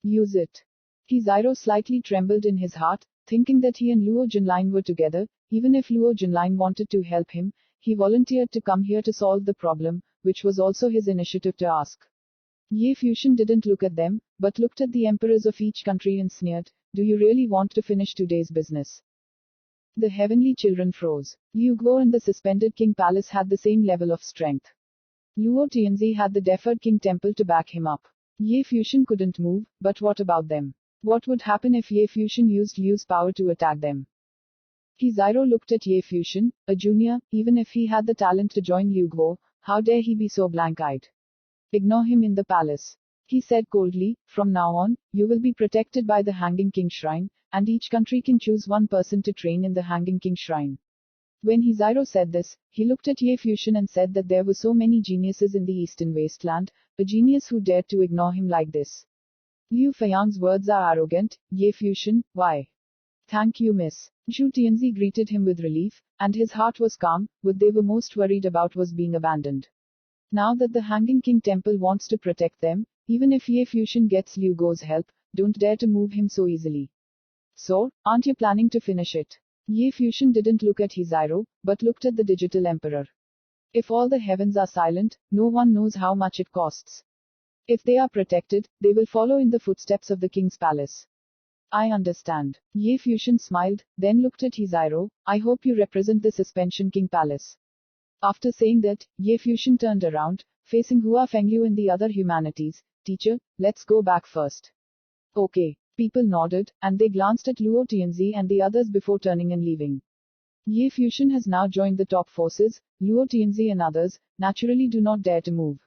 Use it. Hiziro slightly trembled in his heart, thinking that he and Luo Junlin were together. Even if Luo Junlin wanted to help him, he volunteered to come here to solve the problem, which was also his initiative to ask. Ye Fushan didn't look at them, but looked at the emperors of each country and sneered, do you really want to finish today's business? The heavenly children froze. Liu Guo and the suspended king palace had the same level of strength. Luo Tianzi had the deferred king temple to back him up. Ye Fushan couldn't move, but what about them? What would happen if Ye Fushan used Liu's power to attack them? Hiziro looked at Ye Fushan, a junior, even if he had the talent to join Liu Guo, how dare he be so blank-eyed? Ignore him in the palace. He said coldly, from now on, you will be protected by the Hanging King Shrine, and each country can choose one person to train in the Hanging King Shrine. When Hiziro said this, he looked at Ye Fushan and said that there were so many geniuses in the Eastern Wasteland, a genius who dared to ignore him like this. Liu Feiang's words are arrogant. Ye Fushan, why? Thank you, miss. Zhu Tianzi greeted him with relief, and his heart was calm. What they were most worried about was being abandoned. Now that the Hanging King Temple wants to protect them, even if Ye Fushan gets Liu Guo's help, don't dare to move him so easily. So, aren't you planning to finish it? Ye Fushan didn't look at Hiziro, but looked at the digital emperor. If all the heavens are silent, no one knows how much it costs. If they are protected, they will follow in the footsteps of the king's palace. I understand. Ye Fushan smiled, then looked at Hiziro, I hope you represent the Suspension King Palace. After saying that, Ye Fushan turned around, facing Hua Fengyu and the other humanities. Teacher, let's go back first. Okay. People nodded, and they glanced at Luo Tianzi and the others before turning and leaving. Ye Fushan has now joined the top forces. Luo Tianzi and others, naturally do not dare to move.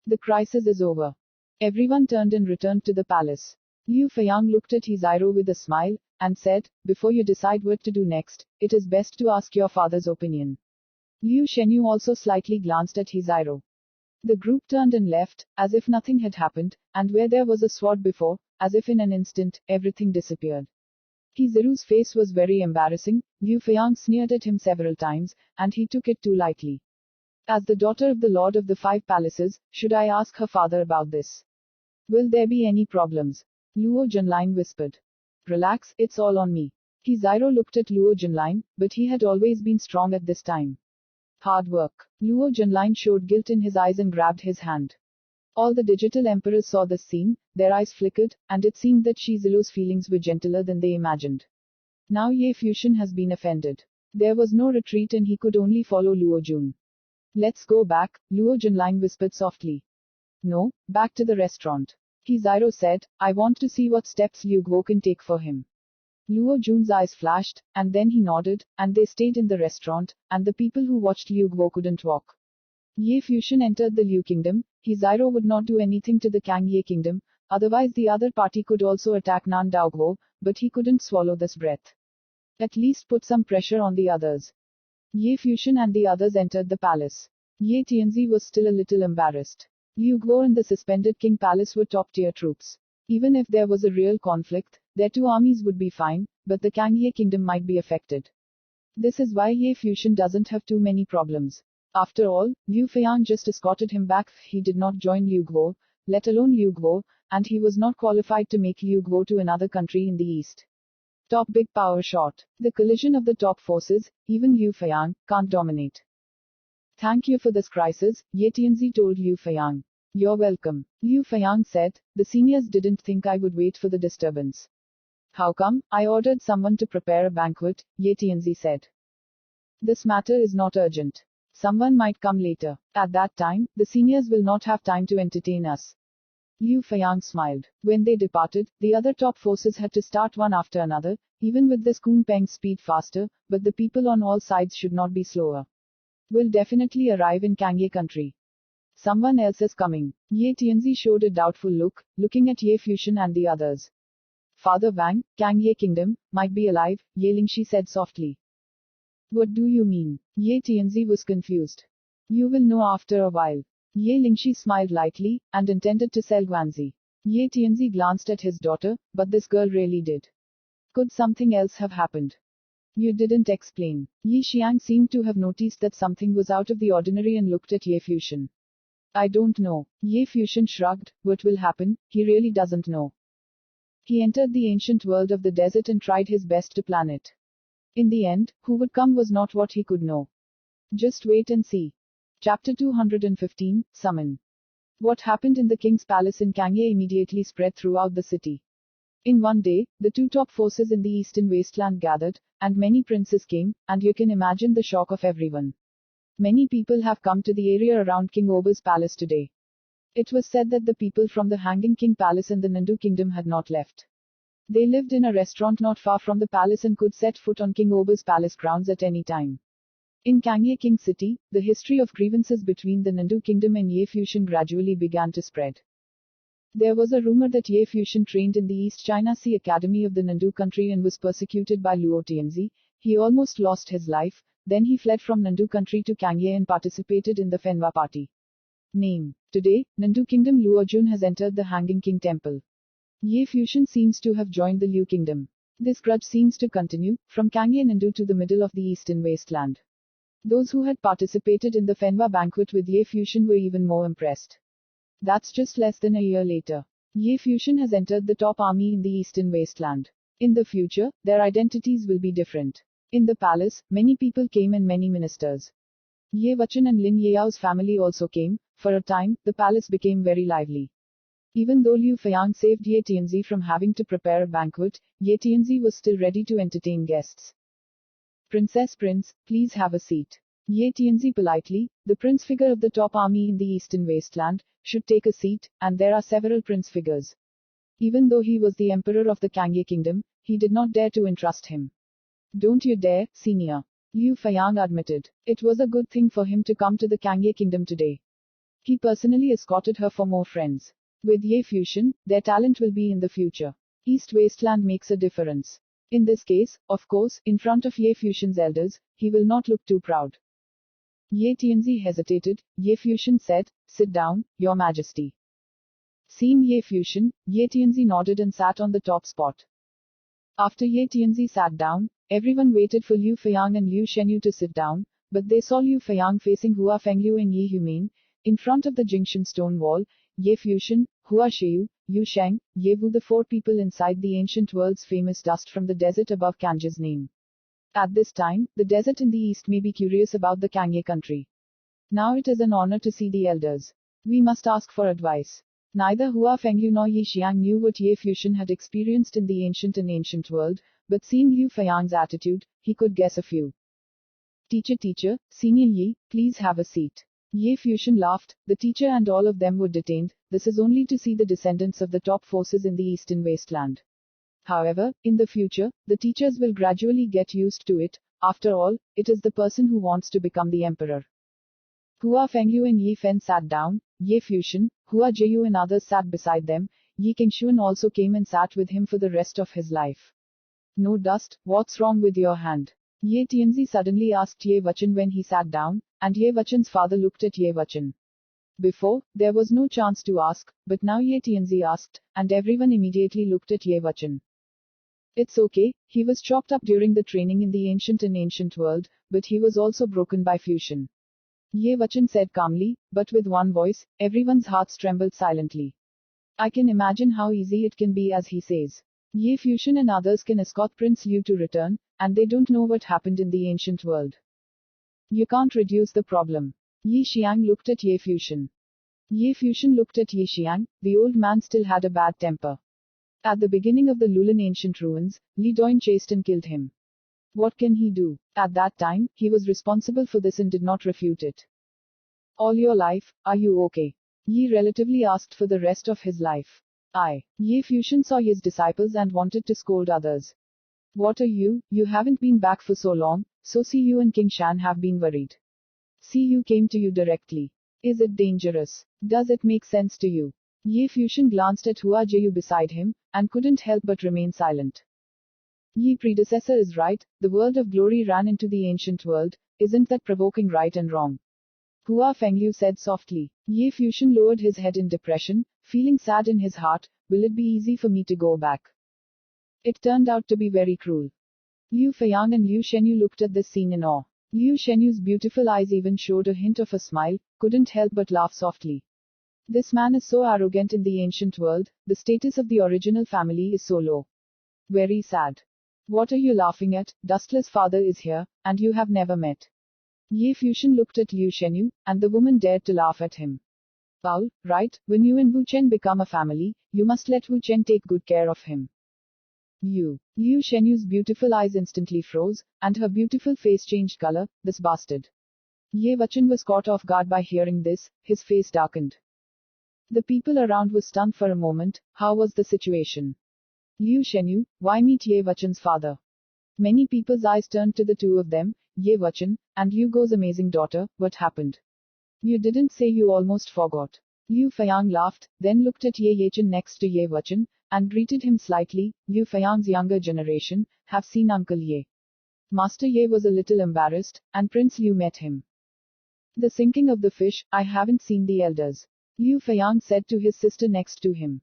The crisis is over. Everyone turned and returned to the palace. Liu Feiang looked at Hiziro with a smile, and said, before you decide what to do next, it is best to ask your father's opinion. Liu Shenyu also slightly glanced at Hiziro. The group turned and left, as if nothing had happened, and where there was a sword before, as if in an instant, everything disappeared. Hiziru's face was very embarrassing. Liu Feiang sneered at him several times, and he took it too lightly. As the daughter of the Lord of the Five Palaces, should I ask her father about this? Will there be any problems? Luo Junlin whispered. Relax, it's all on me. Hiziro looked at Luo Junlin, but he had always been strong at this time. Hard work. Luo Junlin showed guilt in his eyes and grabbed his hand. All the digital emperors saw this scene, their eyes flickered, and it seemed that Shizuo's feelings were gentler than they imagined. Now Ye Fushan has been offended. There was no retreat and he could only follow Luo Jun. Let's go back, Luo Junlin whispered softly. No, back to the restaurant. Hiziro said, I want to see what steps Liu Guo can take for him. Luo Jun's eyes flashed, and then he nodded, and they stayed in the restaurant, and the people who watched Liu Guo couldn't walk. Ye Fushan entered the Liu kingdom. Hiziro would not do anything to the Kangye kingdom, otherwise the other party could also attack Nan Daoguo, but he couldn't swallow this breath. At least put some pressure on the others. Ye Fushan and the others entered the palace. Ye Tianzi was still a little embarrassed. Liu Guo and the suspended King Palace were top-tier troops. Even if there was a real conflict, their two armies would be fine, but the Kangye kingdom might be affected. This is why Ye Fuxian doesn't have too many problems. After all, Liu Feiang just escorted him back. He did not join Liu Guo, let alone Liu Guo, and he was not qualified to make Liu Guo to another country in the east. Top big power shot. The collision of the top forces, even Liu Feiang, can't dominate. Thank you for this crisis, Ye Tianzi told Liu Feiang. You're welcome. Liu Feiang said, the seniors didn't think I would wait for the disturbance. How come? I ordered someone to prepare a banquet, Ye Tianzi said. This matter is not urgent. Someone might come later. At that time, the seniors will not have time to entertain us. Liu Feiang smiled. When they departed, the other top forces had to start one after another, even with this Kun Peng's speed faster, but the people on all sides should not be slower. Will definitely arrive in Kangye country. Someone else is coming. Ye Tianzi showed a doubtful look, looking at Ye Fuxian and the others. Father Wang, Kangye kingdom, might be alive, Ye Lingxi said softly. What do you mean? Ye Tianzi was confused. You will know after a while. Ye Lingxi smiled lightly, and intended to sell Guanzi. Ye Tianzi glanced at his daughter, but this girl really did. Could something else have happened? You didn't explain. Yi Xiang seemed to have noticed that something was out of the ordinary and looked at Ye Fuxian. I don't know. Ye Fuxian shrugged. What will happen? He really doesn't know. He entered the ancient world of the desert and tried his best to plan it. In the end, who would come was not what he could know. Just wait and see. Chapter 215, Summon. What happened in the king's palace in Kangye immediately spread throughout the city. In one day, the two top forces in the eastern wasteland gathered, and many princes came, and you can imagine the shock of everyone. Many people have come to the area around King Oba's palace today. It was said that the people from the Hanging King Palace in the Nandu Kingdom had not left. They lived in a restaurant not far from the palace and could set foot on King Oba's palace grounds at any time. In Kangye King City, the history of grievances between the Nandu Kingdom and Ye Fuxian gradually began to spread. There was a rumor that Ye Fuxian trained in the East China Sea Academy of the Nandu country and was persecuted by Luo Tianzi. He almost lost his life, then he fled from Nandu country to Kangye and participated in the Fenwa party. Name. Today, Nandu Kingdom Luo Jun has entered the Hanging King Temple. Ye Fuxian seems to have joined the Liu Kingdom. This grudge seems to continue, from Kangye Nandu to the middle of the eastern wasteland. Those who had participated in the Fenwa banquet with Ye Fuxian were even more impressed. That's just less than a year later. Ye Fuxian has entered the top army in the eastern wasteland. In the future, their identities will be different. In the palace, many people came and many ministers. Ye Wuchen and Lin Yao's family also came. For a time, the palace became very lively. Even though Liu Feiang saved Ye Tianzi from having to prepare a banquet, Ye Tianzi was still ready to entertain guests. Princess Prince, please have a seat. Ye Tianzi politely, the prince figure of the top army in the eastern wasteland, should take a seat, and there are several prince figures. Even though he was the emperor of the Kangye kingdom, he did not dare to entrust him. Don't you dare, senior. Liu Feiang admitted. It was a good thing for him to come to the Kangye kingdom today. He personally escorted her for more friends. With Ye Fuxian, their talent will be in the future. East Wasteland makes a difference. In this case, of course, in front of Ye Fuxian's elders, he will not look too proud. Ye Tianzi hesitated. Ye Fuxian said, sit down, Your Majesty. Seeing Ye Fuxian, Ye Tianzi nodded and sat on the top spot. After Ye Tianzi sat down, everyone waited for Liu Feiang and Liu Shenyu to sit down, but they saw Liu Feiang facing Hua Fengliu and Yi Humane. In front of the Jingshan stone wall, Ye Fuxian, Hua Sheu, Yu Sheng, Ye Wu, the four people inside the ancient world's famous dust from the desert above Kange's name. At this time, the desert in the east may be curious about the Kangye country. Now it is an honor to see the elders. We must ask for advice. Neither Hua Fengliu nor Yi Xiang knew what Ye Fuxian had experienced in the ancient world, but seeing Liu Feiang's attitude, he could guess a few. Teacher, Senior Yi, please have a seat. Ye Fuxian laughed. The teacher and all of them were detained. This is only to see the descendants of the top forces in the eastern wasteland. However, in the future, the teachers will gradually get used to it. After all, it is the person who wants to become the emperor. Hua Fengliu and Yi Fen sat down. Ye Fuxian, Hua Zheyu and others sat beside them. Yi Qingshuan also came and sat with him for the rest of his life. No dust, what's wrong with your hand? Ye Tianzi suddenly asked Ye Wuchen when he sat down, and Ye Wuchen's father looked at Ye Wuchen. Before, there was no chance to ask, but now Ye Tianzi asked, and everyone immediately looked at Ye Wuchen. It's okay, he was chopped up during the training in the ancient world, but he was also broken by fusion. Ye Wuchen said calmly, but with one voice, everyone's hearts trembled silently. I can imagine how easy it can be as he says. Ye Fusion and others can escort Prince Liu to return, and they don't know what happened in the ancient world. You can't reduce the problem. Yi Xiang looked at Ye Fusion. Ye Fusion looked at Yi Xiang, the old man still had a bad temper. At the beginning of the Lulan ancient ruins, Li Doin chased and killed him. What can he do? At that time, he was responsible for this and did not refute it. All your life, are you okay? Yi relatively asked for the rest of his life. Ye Fusion saw his disciples and wanted to scold others. What are you? You haven't been back for so long, so see you and King Shan have been worried. See you came to you directly. Is it dangerous? Does it make sense to you? Ye Fusion glanced at Hua Jiu beside him, and couldn't help but remain silent. Ye predecessor is right, the world of glory ran into the ancient world, isn't that provoking right and wrong? Hua Fengliu said softly. Ye Fusion lowered his head in depression, feeling sad in his heart, will it be easy for me to go back? It turned out to be very cruel. Liu Feiyang and Liu Shenyu looked at this scene in awe. Liu Shenyu's beautiful eyes even showed a hint of a smile, couldn't help but laugh softly. This man is so arrogant in the ancient world, the status of the original family is so low. Very sad. What are you laughing at? Dustless father is here, and you have never met. Ye Fusion looked at Liu Shenyu, and the woman dared to laugh at him. Paul, right, when you and Wu Chen become a family, you must let Wu Chen take good care of him. Liu Shenyu's beautiful eyes instantly froze, and her beautiful face changed color, this bastard. Ye Wuchen was caught off guard by hearing this, his face darkened. The people around were stunned for a moment. How was the situation? Liu Shenyu, why meet Ye Wuchen's father? Many people's eyes turned to the two of them, Ye Wuchen, and Liu Go's amazing daughter. What happened? You didn't say, you almost forgot. Liu Feiyang laughed, then looked at Ye Yechen next to Ye Wuchen, and greeted him slightly. Liu Feiyang's younger generation have seen Uncle Ye. Master Ye was a little embarrassed, and Prince Liu met him. The sinking of the fish, I haven't seen the elders. Liu Feiyang said to his sister next to him.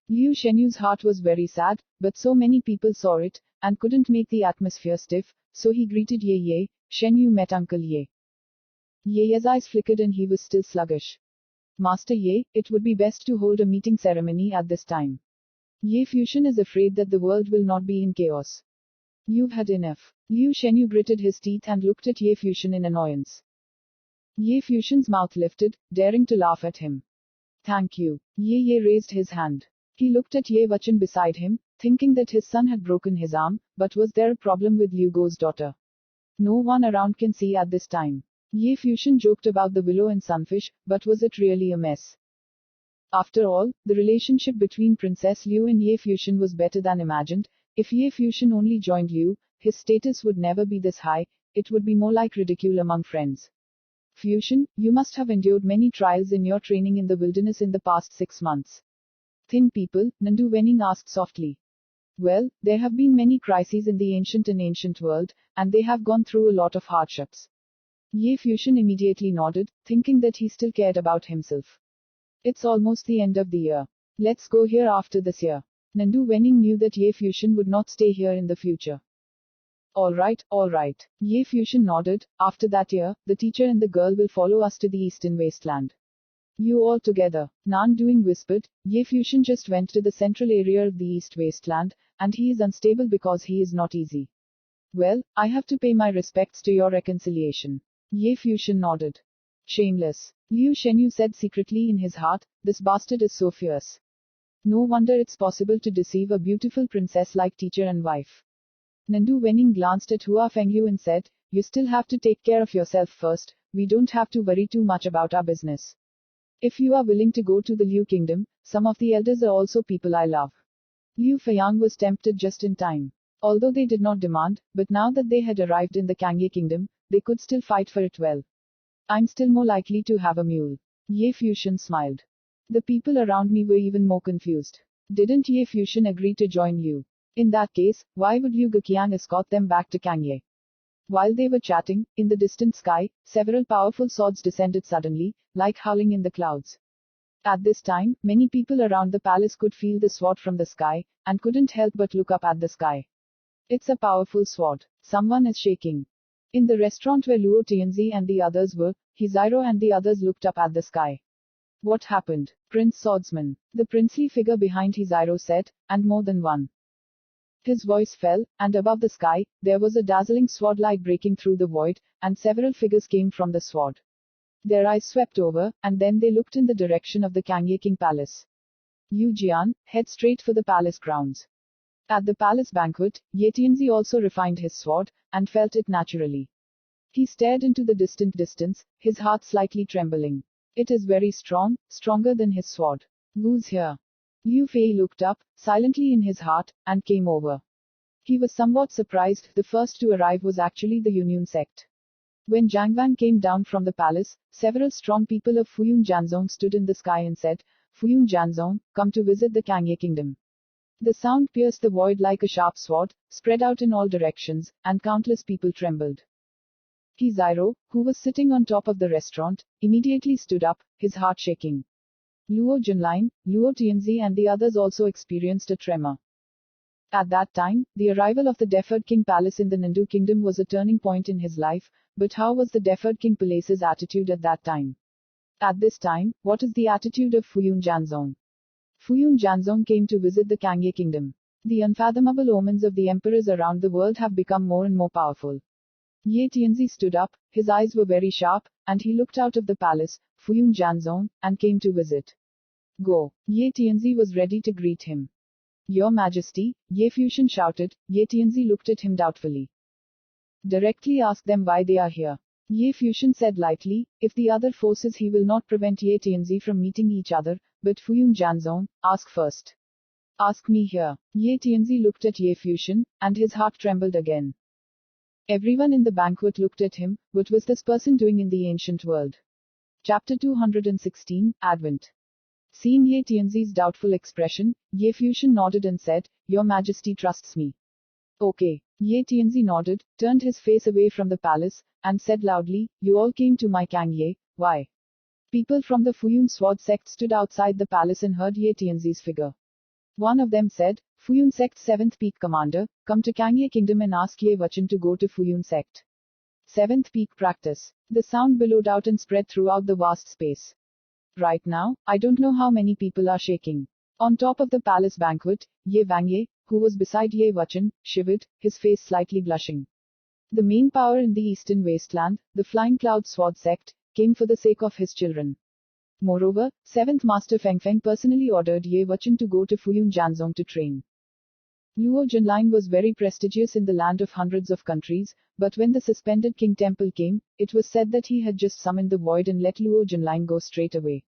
Liu Shenyu's heart was very sad, but so many people saw it, and couldn't make the atmosphere stiff, so he greeted Ye, Shenyu met Uncle Ye. Ye's eyes flickered and he was still sluggish. Master Ye, it would be best to hold a meeting ceremony at this time. Ye Fusion is afraid that the world will not be in chaos. You've had enough. Liu Shenyu gritted his teeth and looked at Ye Fusion in annoyance. Ye Fusion's mouth lifted, daring to laugh at him. Thank you. Ye raised his hand. He looked at Ye Wuchen beside him, thinking that his son had broken his arm, but was there a problem with Liu Go's daughter? No one around can see at this time. Ye Fusion joked about the willow and sunfish, but was it really a mess? After all, the relationship between Princess Liu and Ye Fusion was better than imagined. If Ye Fusion only joined Liu, his status would never be this high, it would be more like ridicule among friends. Fusion, you must have endured many trials in your training in the wilderness in the past 6 months. Thin people, Nandu Wenning asked softly. Well, there have been many crises in the ancient world, and they have gone through a lot of hardships. Ye Fusion immediately nodded, thinking that he still cared about himself. It's almost the end of the year. Let's go here after this year. Nandu Wenning knew that Ye Fusion would not stay here in the future. Alright. Ye Fusion nodded. After that year, the teacher and the girl will follow us to the eastern wasteland. You all together. Nanduing whispered. Ye Fusion just went to the central area of the east wasteland, and he is unstable because he is not easy. Well, I have to pay my respects to your reconciliation. Ye Fusion nodded. Shameless. Liu Shenyu said secretly in his heart, this bastard is so fierce. No wonder it's possible to deceive a beautiful princess like teacher and wife. Nandu Wenning glanced at Hua Fengliu and said, you still have to take care of yourself first, we don't have to worry too much about our business. If you are willing to go to the Liu Kingdom, some of the elders are also people I love. Liu Feiyang was tempted just in time. Although they did not demand, but now that they had arrived in the Kangye Kingdom, they could still fight for it well. I'm still more likely to have a mule. Ye Fusion smiled. The people around me were even more confused. Didn't Ye Fusion agree to join Liu? In that case, why would Liu Geqiang escort them back to Kangye? While they were chatting, in the distant sky, several powerful swords descended suddenly, like howling in the clouds. At this time, many people around the palace could feel the sword from the sky, and couldn't help but look up at the sky. It's a powerful sword. Someone is shaking. In the restaurant where Luo Tianzi and the others were, Hiziro and the others looked up at the sky. What happened? Prince Swordsman. The princely figure behind Hiziro said, and more than one. His voice fell, and above the sky, there was a dazzling sword light breaking through the void, and several figures came from the sword. Their eyes swept over, and then they looked in the direction of the Kangye King Palace. Yu Jian, head straight for the palace grounds. At the palace banquet, Ye Tianzi also refined his sword, and felt it naturally. He stared into the distant distance, his heart slightly trembling. It is very strong, stronger than his sword. Who's here? Liu Fei looked up, silently in his heart, and came over. He was somewhat surprised. The first to arrive was actually the Yunyan sect. When Zhang Wang came down from the palace, several strong people of Fuyun Janzong stood in the sky and said, Fuyun Janzong, come to visit the Kangye kingdom. The sound pierced the void like a sharp sword, spread out in all directions, and countless people trembled. Hiziro, who was sitting on top of the restaurant, immediately stood up, his heart shaking. Luo Junlin, Luo Tianzi and the others also experienced a tremor. At that time, the arrival of the Deferred King Palace in the Nandu Kingdom was a turning point in his life, but how was the Deferred King Palace's attitude at that time? At this time, what is the attitude of Fuyun Janzong? Fuyun Janzong came to visit the Kangye Kingdom. The unfathomable omens of the emperors around the world have become more and more powerful. Ye Tianzi stood up, his eyes were very sharp, and he looked out of the palace, Fuyun Janzong, and came to visit. Go. Ye Tianzi was ready to greet him. Your Majesty, Ye Fusion shouted. Ye Tianzi looked at him doubtfully. Directly ask them why they are here. Ye Fusion said lightly, if the other forces he will not prevent Ye Tianzi from meeting each other, but Fuyun Janzong, ask first. Ask me here. Ye Tianzi looked at Ye Fusion, and his heart trembled again. Everyone in the banquet looked at him. What was this person doing in the ancient world? Chapter 216, Advent. Seeing Ye Tianzi's doubtful expression, Ye Fusion nodded and said, Your Majesty trusts me. Okay. Ye Tianzi nodded, turned his face away from the palace, and said loudly, You all came to my Kangye, why? People from the Fuyun Sword sect stood outside the palace and heard Ye Tianzi's figure. One of them said, Fuyun sect's 7th peak commander, come to Kangye kingdom and ask Ye Wachan to go to Fuyun sect. 7th peak practice. The sound billowed out and spread throughout the vast space. Right now, I don't know how many people are shaking. On top of the palace banquet, Ye Wangye, who was beside Ye Wachan, shivered, his face slightly blushing. The main power in the eastern wasteland, the Flying Cloud Sword sect, came for the sake of his children. Moreover, 7th Master Feng Feng personally ordered Ye Wachan to go to Fuyun Janzong to train. Luo Junlin was very prestigious in the land of hundreds of countries, but when the suspended king temple came, it was said that he had just summoned the void and let Luo Junlin go straight away.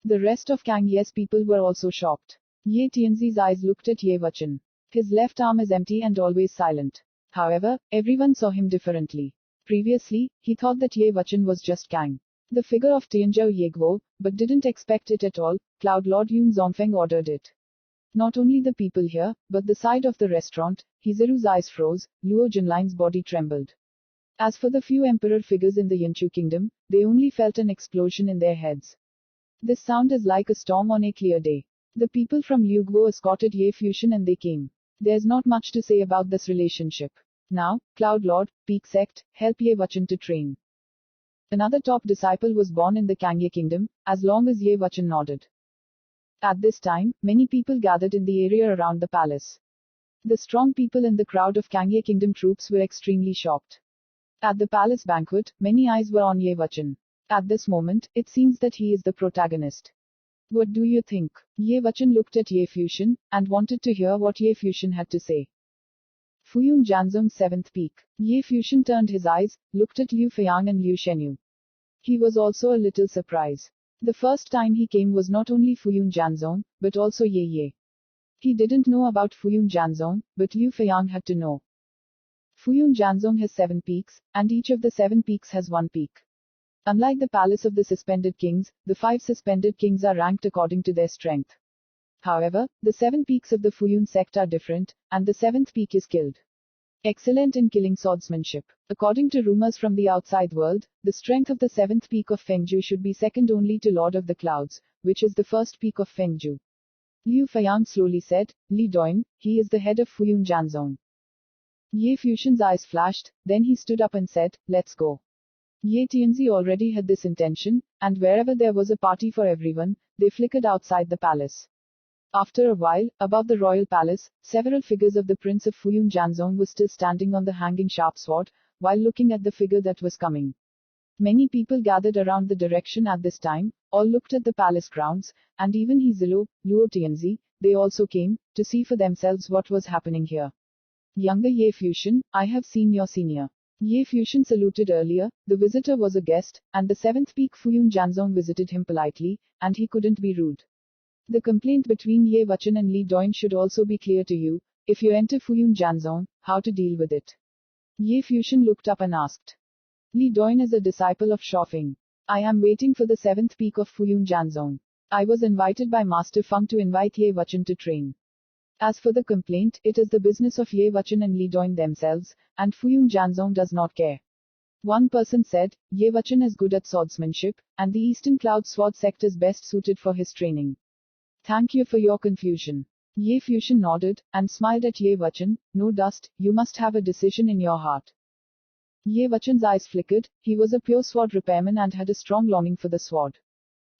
The rest of Kangye's people were also shocked. Ye Tianzi's eyes looked at Ye Wachan. His left arm is empty and always silent. However, everyone saw him differently. Previously, he thought that Ye Wachan was just Kang, the figure of Tianzhou Yegwo, but didn't expect it at all. Cloud Lord Yun Zongfeng ordered it. Not only the people here, but the side of the restaurant, Hiziru's eyes froze, Luo Junlin's body trembled. As for the few emperor figures in the Yanchu kingdom, they only felt an explosion in their heads. This sound is like a storm on a clear day. The people from Liuguo escorted Ye Fusion and they came. There's not much to say about this relationship. Now, Cloud Lord, Peak Sect, help Ye Wachan to train. Another top disciple was born in the Kangye kingdom, as long as Ye Wachan nodded. At this time, many people gathered in the area around the palace. The strong people in the crowd of Kangye kingdom troops were extremely shocked. At the palace banquet, many eyes were on Ye Wachan. At this moment, it seems that he is the protagonist. What do you think? Ye Wachan looked at Ye Fusion, and wanted to hear what Ye Fusion had to say. Fuyun Janzong's 7th peak. Ye Fusion turned his eyes, looked at Liu Feiyang and Liu Shenyu. He was also a little surprised. The first time he came was not only Fuyun Janzong, but also Ye. He didn't know about Fuyun Janzong, but Liu Feiyang had to know. Fuyun Janzong has 7 peaks, and each of the 7 peaks has 1 peak. Unlike the palace of the suspended kings, the 5 suspended kings are ranked according to their strength. However, the 7 peaks of the Fuyun sect are different, and the 7th peak is killed. Excellent in killing swordsmanship. According to rumors from the outside world, the strength of the seventh peak of Fengju should be second only to Lord of the Clouds, which is the first peak of Fengju. Liu Feiyang slowly said, Li Doin, he is the head of Fuyun Janzong. Ye Fusion's eyes flashed, then he stood up and said, let's go. Ye Tianzi already had this intention, and wherever there was a party for everyone, they flickered outside the palace. After a while, above the royal palace, several figures of the Prince of Fuyun Janzong were still standing on the hanging sharp sword, while looking at the figure that was coming. Many people gathered around the direction at this time, all looked at the palace grounds, and even He Zilo, Luo Tianzi, they also came, to see for themselves what was happening here. Younger Ye Fusion, I have seen your senior. Ye Fusion saluted earlier, the visitor was a guest, and the seventh peak Fuyun Janzong visited him politely, and he couldn't be rude. The complaint between Ye Wuchen and Li Doin should also be clear to you, if you enter Fuyun Janzong, how to deal with it. Ye Fusion looked up and asked. Li Doin is a disciple of Shofeng. I am waiting for the seventh peak of Fuyun Janzong. I was invited by Master Feng to invite Ye Wuchen to train. As for the complaint, it is the business of Ye Wuchen and Li Doin themselves, and Fuyun Janzong does not care. One person said, Ye Wuchen is good at swordsmanship, and the Eastern Cloud Sword sect is best suited for his training. Thank you for your confusion. Ye Fusion nodded, and smiled at Ye Wuchen, no dust, you must have a decision in your heart. Ye Wuchen's eyes flickered, he was a pure sword repairman and had a strong longing for the sword.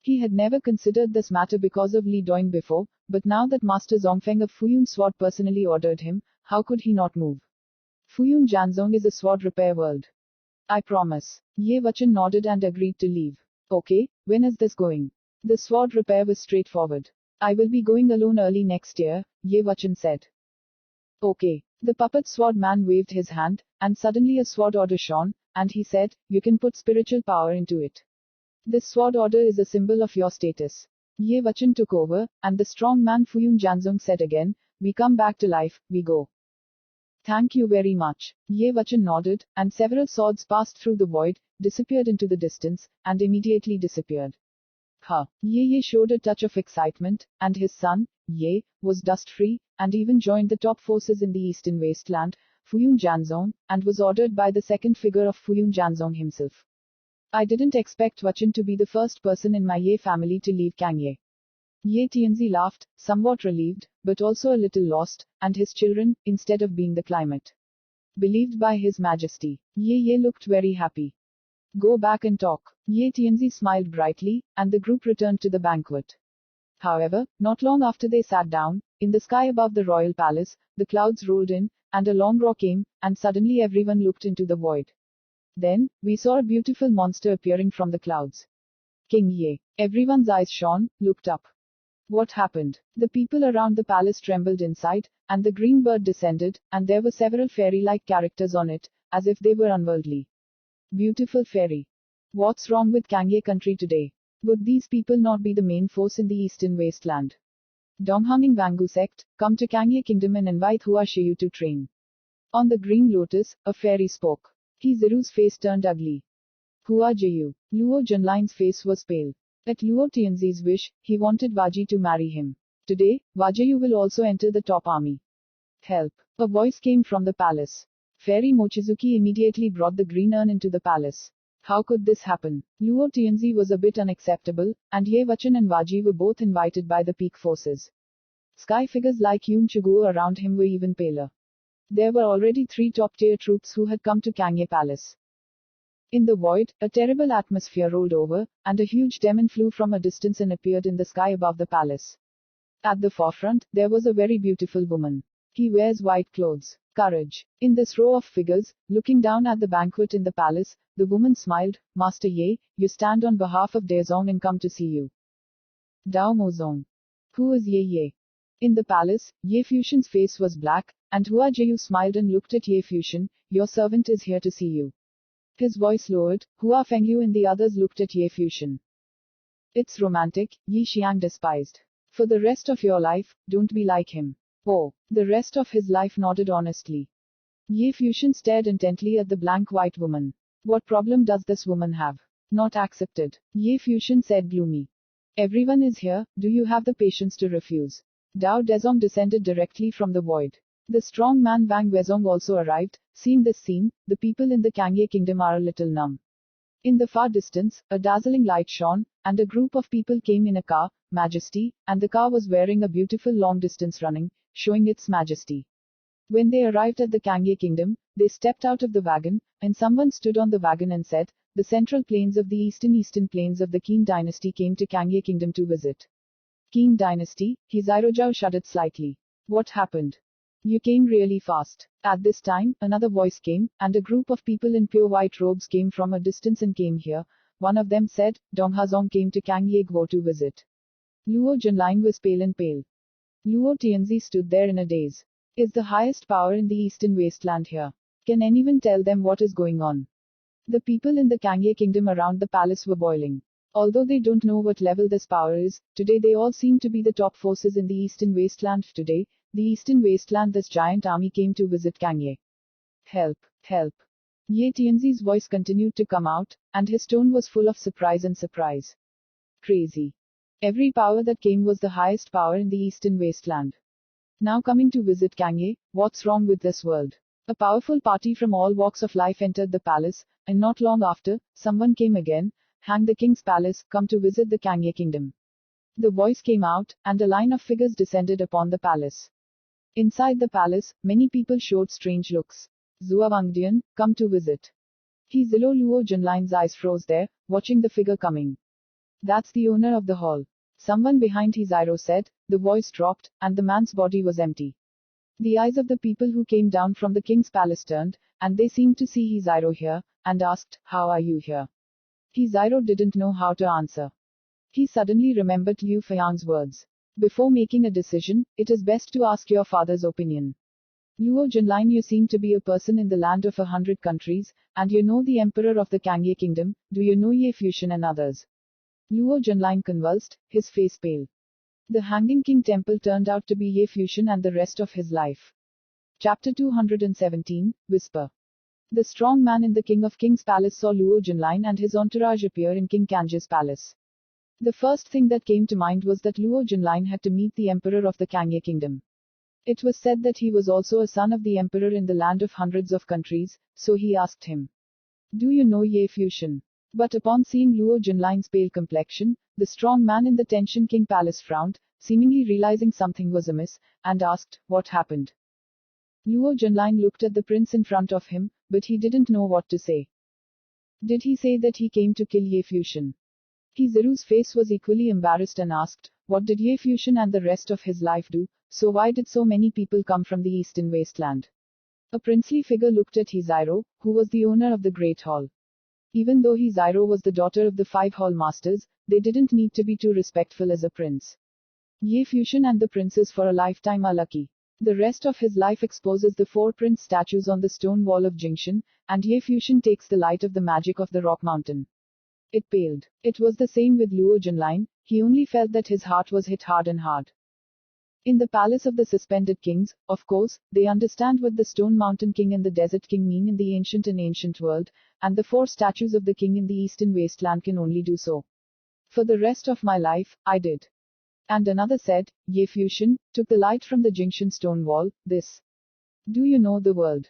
He had never considered this matter because of Li Doin before, but now that Master Zongfeng of Fuyun Sword personally ordered him, how could he not move? Fuyun Janzong is a sword repair world. I promise. Ye Wuchen nodded and agreed to leave. Okay, when is this going? The sword repair was straightforward. I will be going alone early next year, Ye Wuchen said. Okay. The puppet sword man waved his hand, and suddenly a sword order shone, and he said, you can put spiritual power into it. This sword order is a symbol of your status. Ye Wuchen took over, and the strong man Fuyun Janzong said again, we come back to life, we go. Thank you very much. Ye Wuchen nodded, and several swords passed through the void, disappeared into the distance, and immediately disappeared. Ye showed a touch of excitement, and his son, Ye, was dust-free, and even joined the top forces in the eastern wasteland, Fuyun Janzong, and was ordered by the second figure of Fuyun Janzong himself. I didn't expect Wuchen to be the first person in my Ye family to leave Kangye. Ye Tianzi laughed, somewhat relieved, but also a little lost, and his children, instead of being the climate believed by His Majesty. Ye looked very happy. Go back and talk. Ye Tianzi smiled brightly, and the group returned to the banquet. However, not long after they sat down, in the sky above the royal palace, the clouds rolled in, and a long roar came, and suddenly everyone looked into the void. Then, we saw a beautiful monster appearing from the clouds. King Ye. Everyone's eyes shone, looked up. What happened? The people around the palace trembled inside, and the green bird descended, and there were several fairy-like characters on it, as if they were unworldly. Beautiful fairy. What's wrong with Kangye country today? Would these people not be the main force in the eastern wasteland? Donghanging Wangu sect, come to Kangye kingdom and invite Hua Shiyu to train. On the green lotus, a fairy spoke. He Ziru's face turned ugly. Hua Jiyu. Luo Junline's face was pale. At Luo Tianzi's wish, he wanted Waji to marry him. Today, Wajiyu will also enter the top army. Help. A voice came from the palace. Fairy Mochizuki immediately brought the green urn into the palace. How could this happen? Luo Tianzi was a bit unacceptable, and Ye Wuchen and Waji were both invited by the peak forces. Sky figures like Yun Chuguo around him were even paler. There were already 3 top-tier troops who had come to Kangye Palace. In the void, a terrible atmosphere rolled over, and a huge demon flew from a distance and appeared in the sky above the palace. At the forefront, there was a very beautiful woman. He wears white clothes. Courage. In this row of figures, looking down at the banquet in the palace, the woman smiled, Master Ye, you stand on behalf of Daozong and come to see you. Dao Mozong. Who is Ye? In the palace, Ye Fusion's face was black, and Hua Jiyu smiled and looked at Ye Fusion, your servant is here to see you. His voice lowered, Hua Fengyu and the others looked at Ye Fusion. It's romantic, Yi Xiang despised. For the rest of your life, don't be like him. Oh, the rest of his life nodded honestly. Ye Fusion stared intently at the blank white woman. What problem does this woman have? Not accepted. Ye Fusion said gloomy. Everyone is here, do you have the patience to refuse? Dao Dezong descended directly from the void. The strong man Wang Wezong also arrived. Seeing this scene, the people in the Kangye kingdom are a little numb. In the far distance, a dazzling light shone, and a group of people came in a car, Majesty, and the car was wearing a beautiful long distance running, showing its majesty. When they arrived at the Kangye kingdom, they stepped out of the wagon, and someone stood on the wagon and said, "The central plains of the eastern plains of the Qin dynasty came to Kangye kingdom to visit." Qin dynasty, Hizairojiao shuddered slightly. What happened? You came really fast. At this time, another voice came, and a group of people in pure white robes came from a distance and came here. One of them said, Donghazong came to Kangye Guo to visit. Luo Junlin was pale and pale. Luo Tianzi stood there in a daze. Is the highest power in the eastern wasteland here? Can anyone tell them what is going on? The people in the Kangye kingdom around the palace were boiling. Although they don't know what level this power is, today they all seem to be the top forces in the eastern wasteland. Today, the eastern wasteland, this giant army came to visit Kangye. Help, help. Ye Tianzi's voice continued to come out, and his tone was full of surprise and surprise. Crazy. Every power that came was the highest power in the eastern wasteland. Now coming to visit Kangye, what's wrong with this world? A powerful party from all walks of life entered the palace, and not long after, someone came again, hang the king's palace, come to visit the Kangye kingdom. The voice came out, and a line of figures descended upon the palace. Inside the palace, many people showed strange looks. Zhou Wangdian, come to visit. Hizilo Luo Junlin's eyes froze there, watching the figure coming. That's the owner of the hall. Someone behind Hizairo said. The voice dropped, and the man's body was empty. The eyes of the people who came down from the king's palace turned, and they seemed to see Hizairo here, and asked, How are you here? Hizairo didn't know how to answer. He suddenly remembered Liu Feiyang's words. Before making a decision, it is best to ask your father's opinion. Luo Junlin, you seem to be a person in the land of 100 countries, and you know the emperor of the Kangye kingdom. Do you know Ye Fusion and others? Luo Junlin convulsed, his face pale. The Hanging King Temple turned out to be Ye Fusion and the rest of his life. Chapter 217, Whisper. The strong man in the King of King's palace saw Luo Junlin and his entourage appear in King Kangye's palace. The first thing that came to mind was that Luo Junlin had to meet the emperor of the Kangye kingdom. It was said that he was also a son of the emperor in the land of hundreds of countries, so he asked him, Do you know Ye Fusion? But upon seeing Luo Junlin's pale complexion, the strong man in the Tension King palace frowned, seemingly realizing something was amiss, and asked, What happened? Luo Junlin looked at the prince in front of him, but he didn't know what to say. Did he say that he came to kill Ye Fusion? Hizaru's face was equally embarrassed and asked, What did Ye Fusion and the rest of his life do? So why did so many people come from the eastern wasteland? A princely figure looked at Hizairo, who was the owner of the Great Hall. Even though Hizairo was the daughter of the 5 hall masters, they didn't need to be too respectful as a prince. Ye Fusion and the princes for a lifetime are lucky. The rest of his life exposes the 4 prince statues on the stone wall of Jingshan, and Ye Fusion takes the light of the magic of the rock mountain. It paled. It was the same with Luo Junlin, he only felt that his heart was hit hard and hard. In the palace of the suspended kings, of course, they understand what the Stone Mountain King and the Desert King mean in the ancient world, and the 4 statues of the king in the eastern wasteland can only do so. For the rest of my life, I did. And another said, Ye Fusion, took the light from the Jingshan stone wall, this. Do you know the world?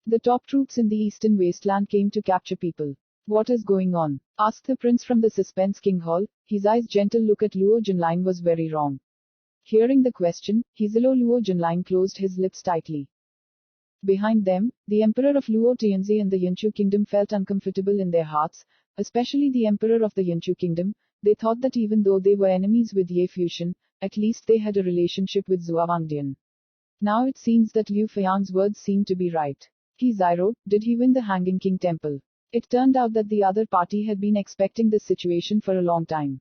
The top troops in the eastern wasteland came to capture people. What is going on? Asked the prince from the Suspense King Hall. His eyes gentle look at Luo Junlin was very wrong. Hearing the question, Hizilo Luo Junlin closed his lips tightly. Behind them, the emperor of Luo Tianzi and the Yanchu kingdom felt uncomfortable in their hearts, especially the emperor of the Yanchu kingdom. They thought that even though they were enemies with Ye Fusion, at least they had a relationship with Zhou Wangdian. Now it seems that Liu Feiyang's words seem to be right. Hizairo, did he win the Hanging King Temple? It turned out that the other party had been expecting this situation for a long time.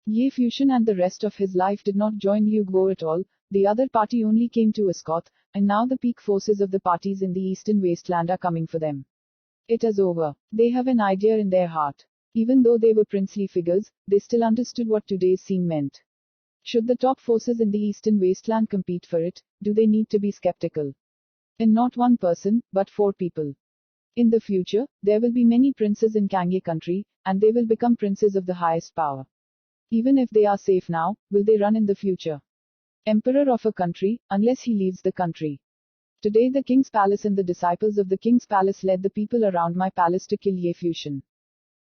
Ye Fusion and the rest of his life did not join Liu Guo at all, the other party only came to escort, and now the peak forces of the parties in the eastern wasteland are coming for them. It is over. They have an idea in their heart. Even though they were princely figures, they still understood what today's scene meant. Should the top forces in the eastern wasteland compete for it, do they need to be skeptical? And not one person, but 4 people. In the future, there will be many princes in Kangye country, and they will become princes of the highest power. Even if they are safe now, will they run in the future? Emperor of a country, unless he leaves the country. Today the king's palace and the disciples of the king's palace led the people around my palace to kill Ye Fuxian.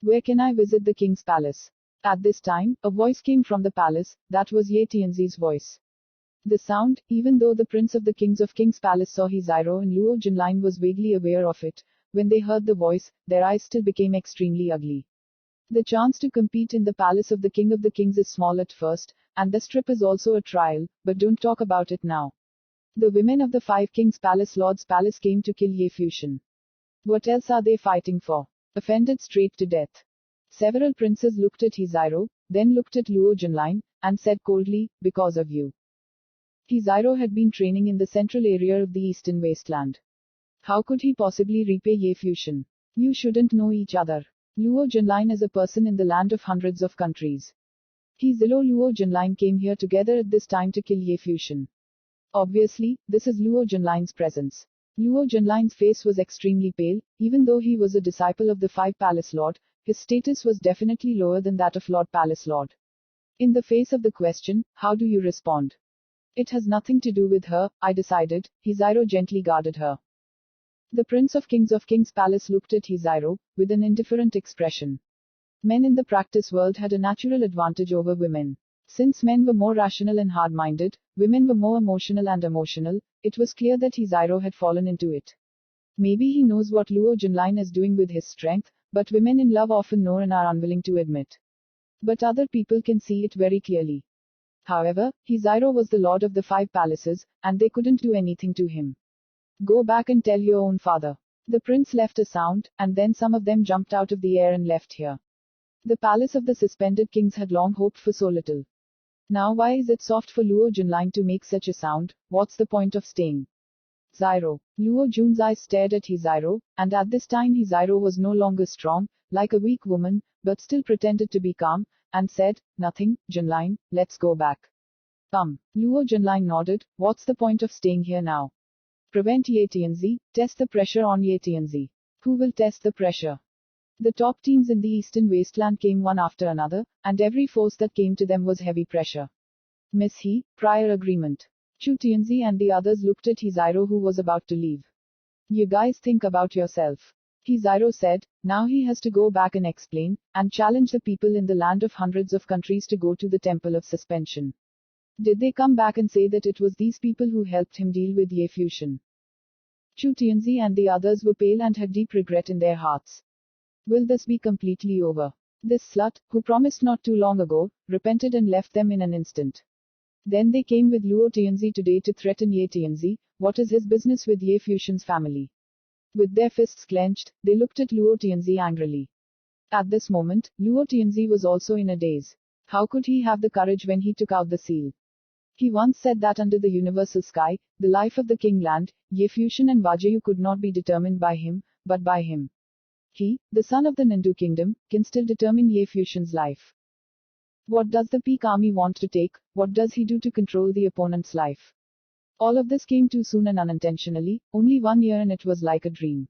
Where can I visit the king's palace? At this time, a voice came from the palace, that was Ye Tianzi's voice. The sound, even though the prince of the king's palace saw He Ziro and Luo Junlin was vaguely aware of it, when they heard the voice, their eyes still became extremely ugly. The chance to compete in the palace of the kings is small at first, and this trip is also a trial, but don't talk about it now. The women of the 5 kings' palace lord's palace came to kill Ye Fuxian. What else are they fighting for? Offended straight to death. Several princes looked at He Ziro, then looked at Luo Junlin, and said coldly, because of you. He Ziro had been training in the central area of the eastern wasteland. How could he possibly repay Ye Fuxian? You shouldn't know each other. Luo Junlin is a person in the land of hundreds of countries. He Zilo Luo Junlin came here together at this time to kill Ye Fuxian. Obviously, this is Luo Junlin's presence. Luo Junlin's face was extremely pale, even though he was a disciple of the 5 palace lord, his status was definitely lower than that of Lord Palace Lord. In the face of the question, how do you respond? It has nothing to do with her, I decided. He Ziro gently guarded her. The Prince of King's palace looked at He Ziro, with an indifferent expression. Men in the practice world had a natural advantage over women. Since men were more rational and hard-minded, women were more emotional, it was clear that He Ziro had fallen into it. Maybe he knows what Luo Junlin is doing with his strength, but women in love often know and are unwilling to admit. But other people can see it very clearly. However, He Ziro was the lord of the 5 palaces, and they couldn't do anything to him. Go back and tell your own father. The prince left a sound, and then some of them jumped out of the air and left here. The palace of the suspended kings had long hoped for so little. Now why is it soft for Luo Junlin to make such a sound? What's the point of staying? Ziro. Luo Jun's eyes stared at He Ziro, and at this time He Ziro was no longer strong, like a weak woman, but still pretended to be calm, and said, nothing, Junlin, let's go back. Luo Junlin nodded, what's the point of staying here now? Prevent Ye Tianzi, test the pressure on Ye Tianzi. Who will test the pressure? The top teams in the eastern wasteland came one after another, and every force that came to them was heavy pressure. Miss He, prior agreement. Chu Tianzi and the others looked at He Ziro who was about to leave. You guys think about yourself. He Ziro said, now he has to go back and explain, and challenge the people in the land of hundreds of countries to go to the Temple of Suspension. Did they come back and say that it was these people who helped him deal with Ye Fuxian? Chu Tianzi and the others were pale and had deep regret in their hearts. Will this be completely over? This slut, who promised not too long ago, repented and left them in an instant. Then they came with Luo Tianzi today to threaten Ye Tianzi. What is his business with Ye Fuxian's family? With their fists clenched, they looked at Luo Tianzi angrily. At this moment, Luo Tianzi was also in a daze. How could he have the courage when he took out the seal? He once said that under the universal sky, the life of the king land, Ye Fuxian and Vajayu could not be determined by him, but by him. He, the son of the Nandu kingdom, can still determine Ye Fuxian's life. What does the Peak army want to take? What does he do to control the opponent's life? All of this came too soon and unintentionally, only 1 year and it was like a dream.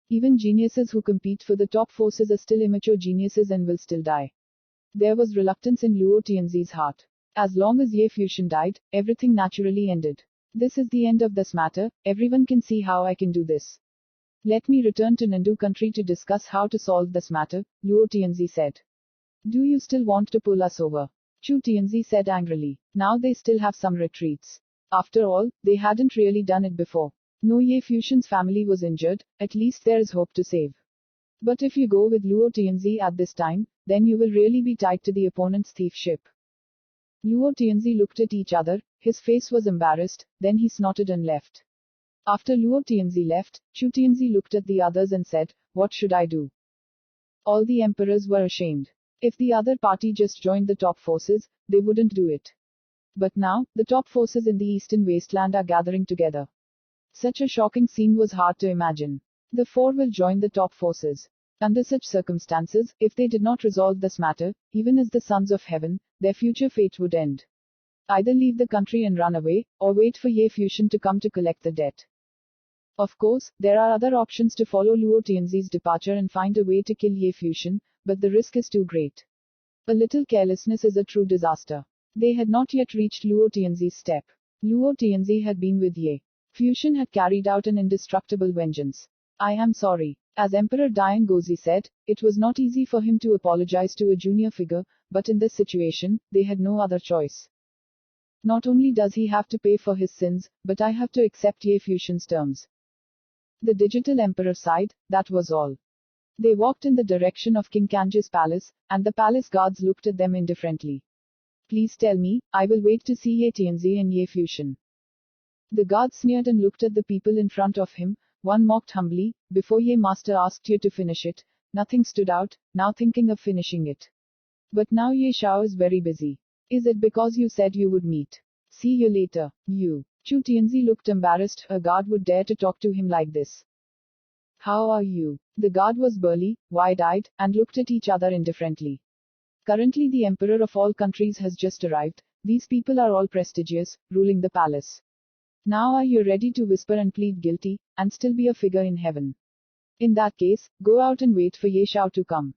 Even geniuses who compete for the top forces are still immature geniuses and will still die. There was reluctance in Luo Tianzi's heart. As long as Ye Fuxian died, everything naturally ended. This is the end of this matter, everyone can see how I can do this. Let me return to Nandu country to discuss how to solve this matter, Luo Tianzi said. Do you still want to pull us over? Chu Tianzi said angrily. Now they still have some retreats. After all, they hadn't really done it before. No Ye Fuxian's family was injured, at least there is hope to save. But if you go with Luo Tianzi at this time, then you will really be tied to the opponent's thief ship. Luo Tianzi looked at each other, his face was embarrassed, then he snorted and left. After Luo Tianzi left, Chu Tianzi looked at the others and said, what should I do? All the emperors were ashamed. If the other party just joined the top forces, they wouldn't do it. But now, the top forces in the eastern wasteland are gathering together. Such a shocking scene was hard to imagine. The 4 will join the top forces. Under such circumstances, if they did not resolve this matter, even as the sons of heaven, their future fate would end. Either leave the country and run away, or wait for Ye Fuxian to come to collect the debt. Of course, there are other options to follow Luo Tianzi's departure and find a way to kill Ye Fuxian, but the risk is too great. A little carelessness is a true disaster. They had not yet reached Luo Tianzi's step. Luo Tianzi had been with Ye Fusion had carried out an indestructible vengeance. I am sorry. As Emperor Dian Gozhi said, it was not easy for him to apologize to a junior figure, but in this situation, they had no other choice. Not only does he have to pay for his sins, but I have to accept Ye Fusion's terms. The digital emperor sighed, that was all. They walked in the direction of King Kanji's palace, and the palace guards looked at them indifferently. Please tell me, I will wait to see Ye Tianzi and Ye Fusion. The guard sneered and looked at the people in front of him. One mocked humbly, before Ye Master asked you to finish it, nothing stood out, now thinking of finishing it. But now Ye Shao is very busy. Is it because you said you would meet? See you later, you. Chu Tianzi looked embarrassed, a guard would dare to talk to him like this. How are you? The guard was burly, wide-eyed, and looked at each other indifferently. Currently the emperor of all countries has just arrived, these people are all prestigious, ruling the palace. Now are you ready to whisper and plead guilty, and still be a figure in heaven? In that case, go out and wait for Ye Shao to come.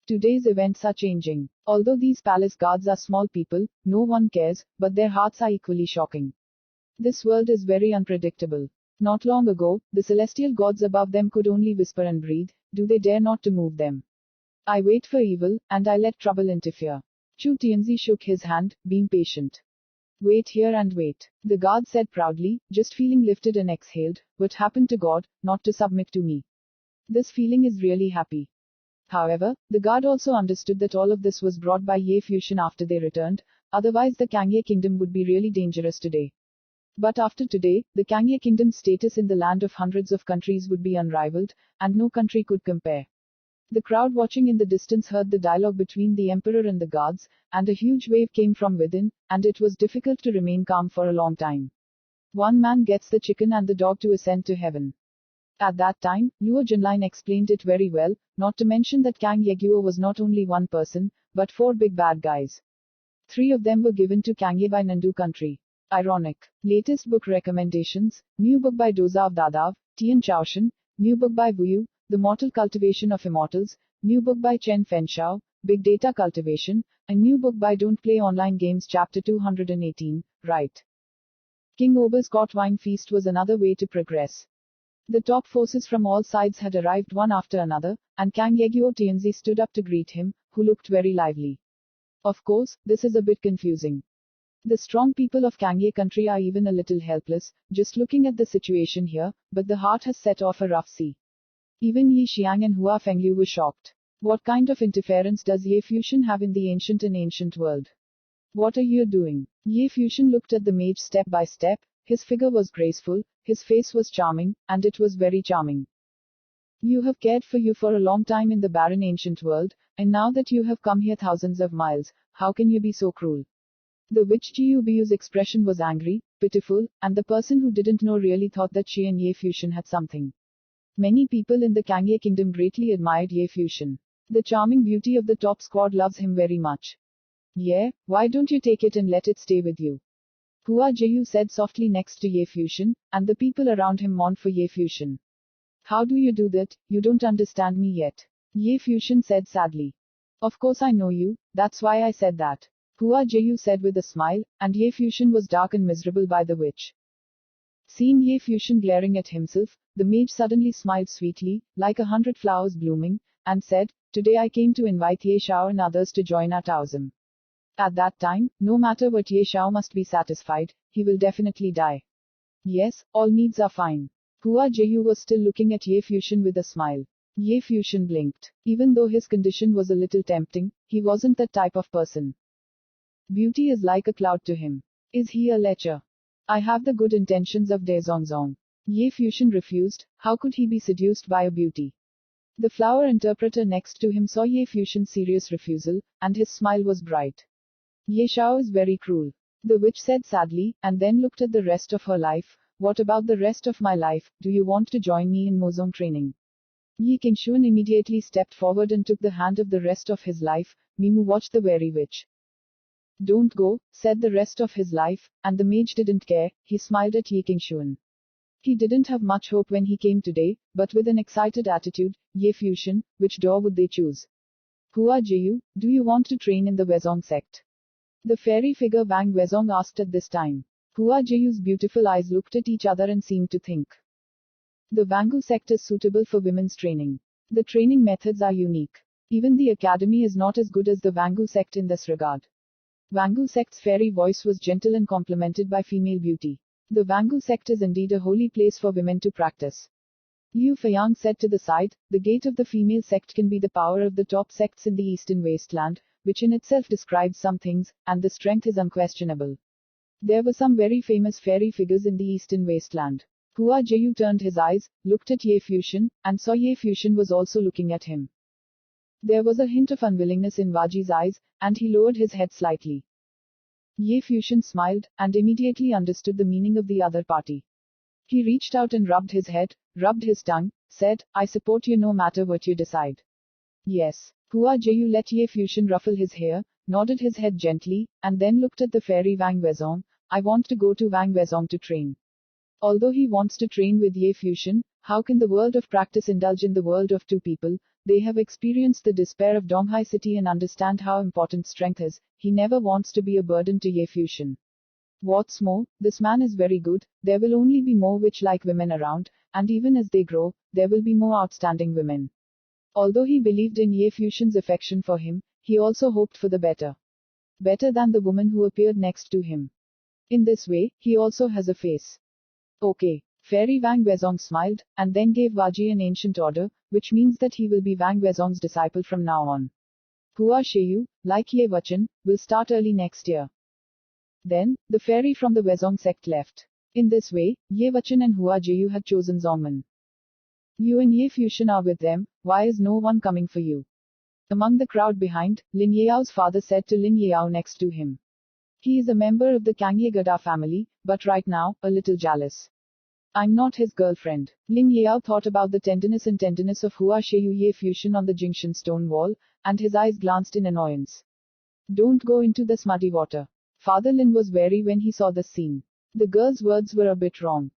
Today's events are changing. Although these palace guards are small people, no one cares, but their hearts are equally shocking. This world is very unpredictable. Not long ago, the celestial gods above them could only whisper and breathe, do they dare not to move them? I wait for evil, and I let trouble interfere. Chu Tianzi shook his hand, being patient. Wait here and wait. The guard said proudly, just feeling lifted and exhaled, what happened to God, not to submit to me. This feeling is really happy. However, the guard also understood that all of this was brought by Ye Fusion after they returned, otherwise the Kangye kingdom would be really dangerous today. But after today, the Kangye kingdom's status in the land of hundreds of countries would be unrivaled, and no country could compare. The crowd watching in the distance heard the dialogue between the emperor and the guards, and a huge wave came from within, and it was difficult to remain calm for a long time. One man gets the chicken and the dog to ascend to heaven. At that time, Luo Junlin explained it very well, not to mention that Kang Yeguo was not only one person, but 4 big bad guys. 3 of them were given to Kangye by Nandu country. Ironic. Latest book recommendations, new book by Doza of Dadav, Tian Chaoshan, new book by Wuyu, The Mortal Cultivation of Immortals, new book by Chen Fenshao, Big Data Cultivation, a new book by Don't Play Online Games Chapter 218, right. King Ober's court wine feast was another way to progress. The top forces from all sides had arrived one after another, and Kang Yeguo Tianzi stood up to greet him, who looked very lively. Of course, this is a bit confusing. The strong people of Kangye country are even a little helpless, just looking at the situation here, but the heart has set off a rough sea. Even Yi Xiang and Hua Fengliu were shocked. What kind of interference does Ye Fusion have in the ancient world? What are you doing? Ye Fusion looked at the mage step by step, his figure was graceful, his face was charming, and it was very charming. You have cared for you for a long time in the barren ancient world, and now that you have come here thousands of miles, how can you be so cruel? The witch Gubu's expression was angry, pitiful, and the person who didn't know really thought that she and Ye Fusion had something. Many people in the Kangye kingdom greatly admired Ye Fusion. The charming beauty of the top squad loves him very much. Yeah, why don't you take it and let it stay with you? Hua Jiu said softly next to Ye Fusion, and the people around him mourned for Ye Fusion. How do you do that? You don't understand me yet. Ye Fusion said sadly. Of course I know you, that's why I said that. Hua Jiu said with a smile, and Ye Fusion was dark and miserable by the witch. Seeing Ye Fusion glaring at himself, the mage suddenly smiled sweetly, like 100 flowers blooming, and said, Today I came to invite Ye Shao and others to join our Taoism. At that time, no matter what Ye Shao must be satisfied, he will definitely die. Yes, all needs are fine. Hua Jiu was still looking at Ye Fusion with a smile. Ye Fusion blinked. Even though his condition was a little tempting, he wasn't that type of person. Beauty is like a cloud to him. Is he a lecher? I have the good intentions of De Zongzong. Ye Fusion refused, how could he be seduced by a beauty? The flower interpreter next to him saw Ye Fusion's serious refusal, and his smile was bright. Ye Shao is very cruel. The witch said sadly, and then looked at the rest of her life. What about the rest of my life? Do you want to join me in Mozong training? Yi Qingshuan immediately stepped forward and took the hand of the rest of his life. Mimu watched the wary witch. Don't go, said the rest of his life, and the mage didn't care, he smiled at Yi Qingshuan. He didn't have much hope when he came today, but with an excited attitude, Ye Fusion, which door would they choose? Hua Jiu, do you want to train in the Wezong sect? The fairy figure Wang Wezong asked at this time. Hua Jeyu's beautiful eyes looked at each other and seemed to think. The Wangu sect is suitable for women's training. The training methods are unique. Even the academy is not as good as the Wangu sect in this regard. Wangu sect's fairy voice was gentle and complemented by female beauty. The Wangu sect is indeed a holy place for women to practice. Liu Feiyang said to the side, the gate of the female sect can be the power of the top sects in the eastern wasteland, which in itself describes some things, and the strength is unquestionable. There were some very famous fairy figures in the eastern wasteland. Hua Jeyu turned his eyes, looked at Ye Fuxian, and saw Ye Fuxian was also looking at him. There was a hint of unwillingness in Waji's eyes, and he lowered his head slightly. Ye Fuxian smiled, and immediately understood the meaning of the other party. He reached out and rubbed his head, rubbed his tongue, said, I support you no matter what you decide. Yes. Hua Jeyu let Ye Fuxian ruffle his hair, nodded his head gently, and then looked at the fairy Wang Wezong. I want to go to Wang Wezong to train. Although he wants to train with Ye Fuxian, how can the world of practice indulge in the world of two people? They have experienced the despair of Donghai city and understand how important strength is. He never wants to be a burden to Ye Fuxian. What's more, this man is very good. There will only be more witch-like women around, and even as they grow, there will be more outstanding women. Although he believed in Ye Fuxian's affection for him, he also hoped for the better. Better than the woman who appeared next to him. In this way, he also has a face. Okay. Fairy Wang Wezong smiled, and then gave Waji an ancient order, which means that he will be Wang Wezong's disciple from now on. Hua Sheyu, like Ye Wachan, will start early next year. Then, the fairy from the Wezong sect left. In this way, Ye Wachan and Hua Jeyu had chosen Zongman. You and Ye Fuxian are with them, why is no one coming for you? Among the crowd behind, Lin Yao's father said to Lin Yao next to him. He is a member of the Kangye Gada family, but right now, a little jealous. I'm not his girlfriend. Lin Yao thought about the tenderness of Hua Sheyu Ye Fuxian on the Jingshan stone wall, and his eyes glanced in annoyance. Don't go into the muddy water. Father Lin was wary when he saw this scene. The girl's words were a bit wrong.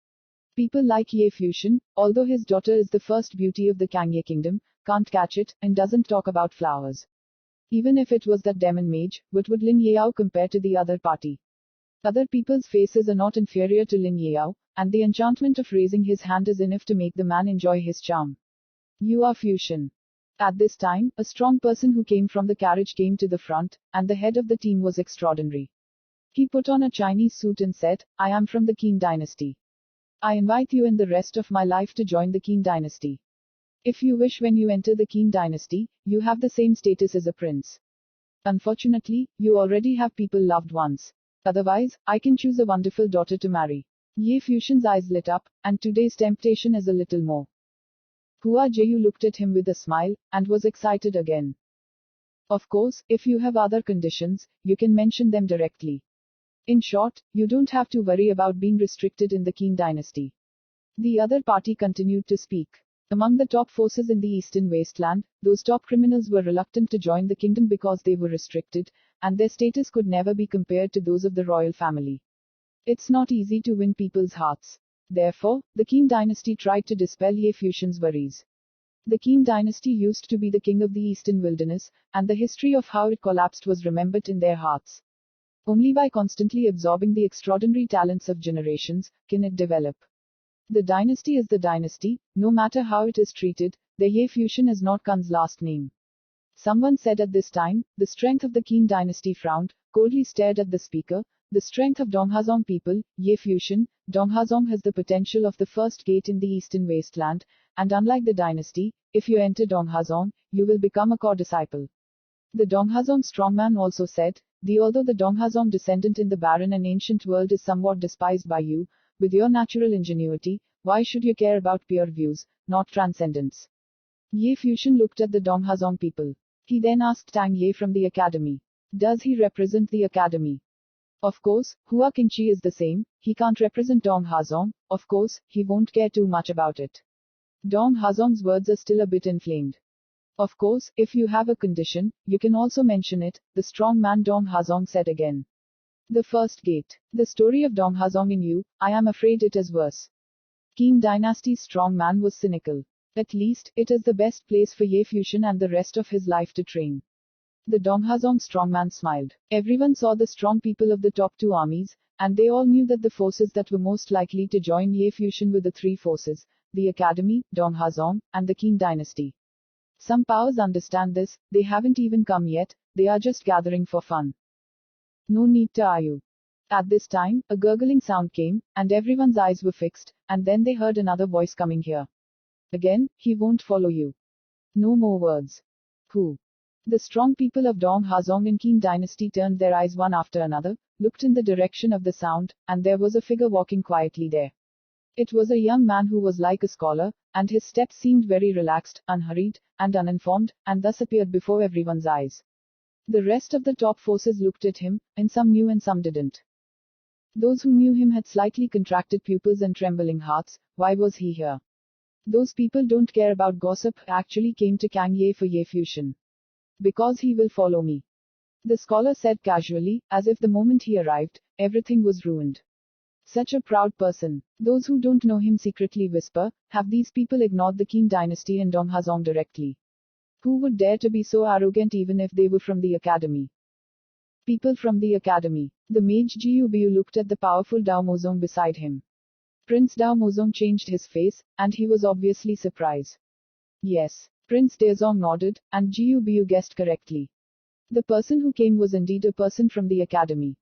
People like Ye Fuxian, although his daughter is the first beauty of the Kangye kingdom, can't catch it, and doesn't talk about flowers. Even if it was that demon mage, what would Lin Yao compare to the other party? Other people's faces are not inferior to Lin Yao, and the enchantment of raising his hand is enough to make the man enjoy his charm. You are Fuxian. At this time, a strong person who came from the carriage came to the front, and the head of the team was extraordinary. He put on a Chinese suit and said, I am from the Qin dynasty. I invite you and the rest of my life to join the Qin dynasty. If you wish, when you enter the Qin dynasty, you have the same status as a prince. Unfortunately, you already have people loved ones. Otherwise, I can choose a wonderful daughter to marry. Ye Fuxian's eyes lit up, and today's temptation is a little more. Hua Jeyu looked at him with a smile, and was excited again. Of course, if you have other conditions, you can mention them directly. In short, you don't have to worry about being restricted in the Qin dynasty. The other party continued to speak. Among the top forces in the eastern wasteland, those top criminals were reluctant to join the kingdom because they were restricted, and their status could never be compared to those of the royal family. It's not easy to win people's hearts. Therefore, the Qin dynasty tried to dispel Ye Fuxian's worries. The Qin dynasty used to be the king of the eastern wilderness, and the history of how it collapsed was remembered in their hearts. Only by constantly absorbing the extraordinary talents of generations can it develop. The dynasty is the dynasty, no matter how it is treated. The Ye Fuxian is not Khan's last name. Someone said at this time, the strength of the Qin dynasty frowned, coldly stared at the speaker. The strength of Donghazong people, Ye Fuxian, Donghazong has the potential of the first gate in the eastern wasteland, and unlike the dynasty, if you enter Donghazong, you will become a core disciple. The Donghazong strongman also said, although the Donghazong descendant in the barren and ancient world is somewhat despised by you, with your natural ingenuity, why should you care about pure views, not transcendence? Ye Fuxian looked at the Donghazong people. He then asked Tang Ye from the academy. Does he represent the academy? Of course, Hua Qingqi is the same. He can't represent Donghazong. Of course, he won't care too much about it. Donghazong's words are still a bit inflamed. Of course, if you have a condition, you can also mention it, the strong man Donghazong said again. The first gate. The story of Donghazong in you, I am afraid it is worse. Qin dynasty's strong man was cynical. At least, it is the best place for Ye Fuxian and the rest of his life to train. The Donghazong strongman smiled. Everyone saw the strong people of the top two armies, and they all knew that the forces that were most likely to join Ye Fusion were the three forces: the Academy, Dong Hazong, and the Qing dynasty. Some powers understand this, they haven't even come yet, they are just gathering for fun. No need to argue. At this time, a gurgling sound came, and everyone's eyes were fixed, and then they heard another voice coming here. Again, he won't follow you. No more words. Who? The strong people of Dong Hazong and Qing dynasty turned their eyes one after another, looked in the direction of the sound, and there was a figure walking quietly there. It was a young man who was like a scholar, and his steps seemed very relaxed, unhurried, and uninformed, and thus appeared before everyone's eyes. The rest of the top forces looked at him, and some knew and some didn't. Those who knew him had slightly contracted pupils and trembling hearts. Why was he here? Those people don't care about gossip, actually came to Kangye for Ye Fusion. Because he will follow me. The scholar said casually, as if the moment he arrived, everything was ruined. Such a proud person. Those who don't know him secretly whisper, have these people ignored the Qing dynasty and Dong Hazong directly? Who would dare to be so arrogant even if they were from the academy? People from the academy. The mage Jiu Biu looked at the powerful Dao Mozong beside him. Prince Dao Mozong changed his face, and he was obviously surprised. Yes. Prince Daozong nodded, and Jiu Biu guessed correctly. The person who came was indeed a person from the academy.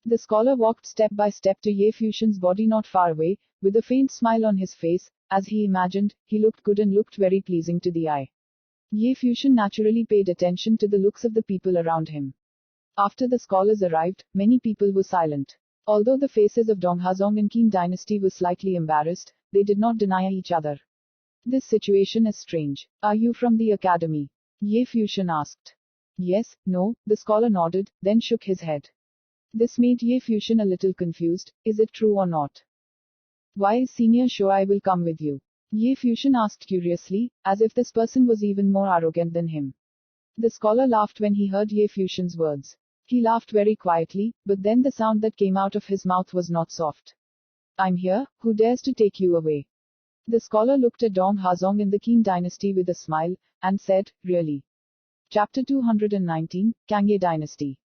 The scholar walked step by step to Ye Fusion's body not far away, with a faint smile on his face. As he imagined, he looked good and looked very pleasing to the eye. Ye Fusion naturally paid attention to the looks of the people around him. After the scholars arrived, many people were silent. Although the faces of Dong Hazong and Qing dynasty were slightly embarrassed, they did not deny each other. This situation is strange. Are you from the academy? Ye Fusion asked. Yes, no, the scholar nodded, then shook his head. This made Ye Fusion a little confused. Is it true or not? Why is Senior sure I will come with you? Ye Fusion asked curiously, as if this person was even more arrogant than him. The scholar laughed when he heard Ye Fusion's words. He laughed very quietly, but then the sound that came out of his mouth was not soft. I'm here, who dares to take you away? The scholar looked at Dong Hazong in the Qing dynasty with a smile, and said, really? Chapter 219, Kangye Dynasty.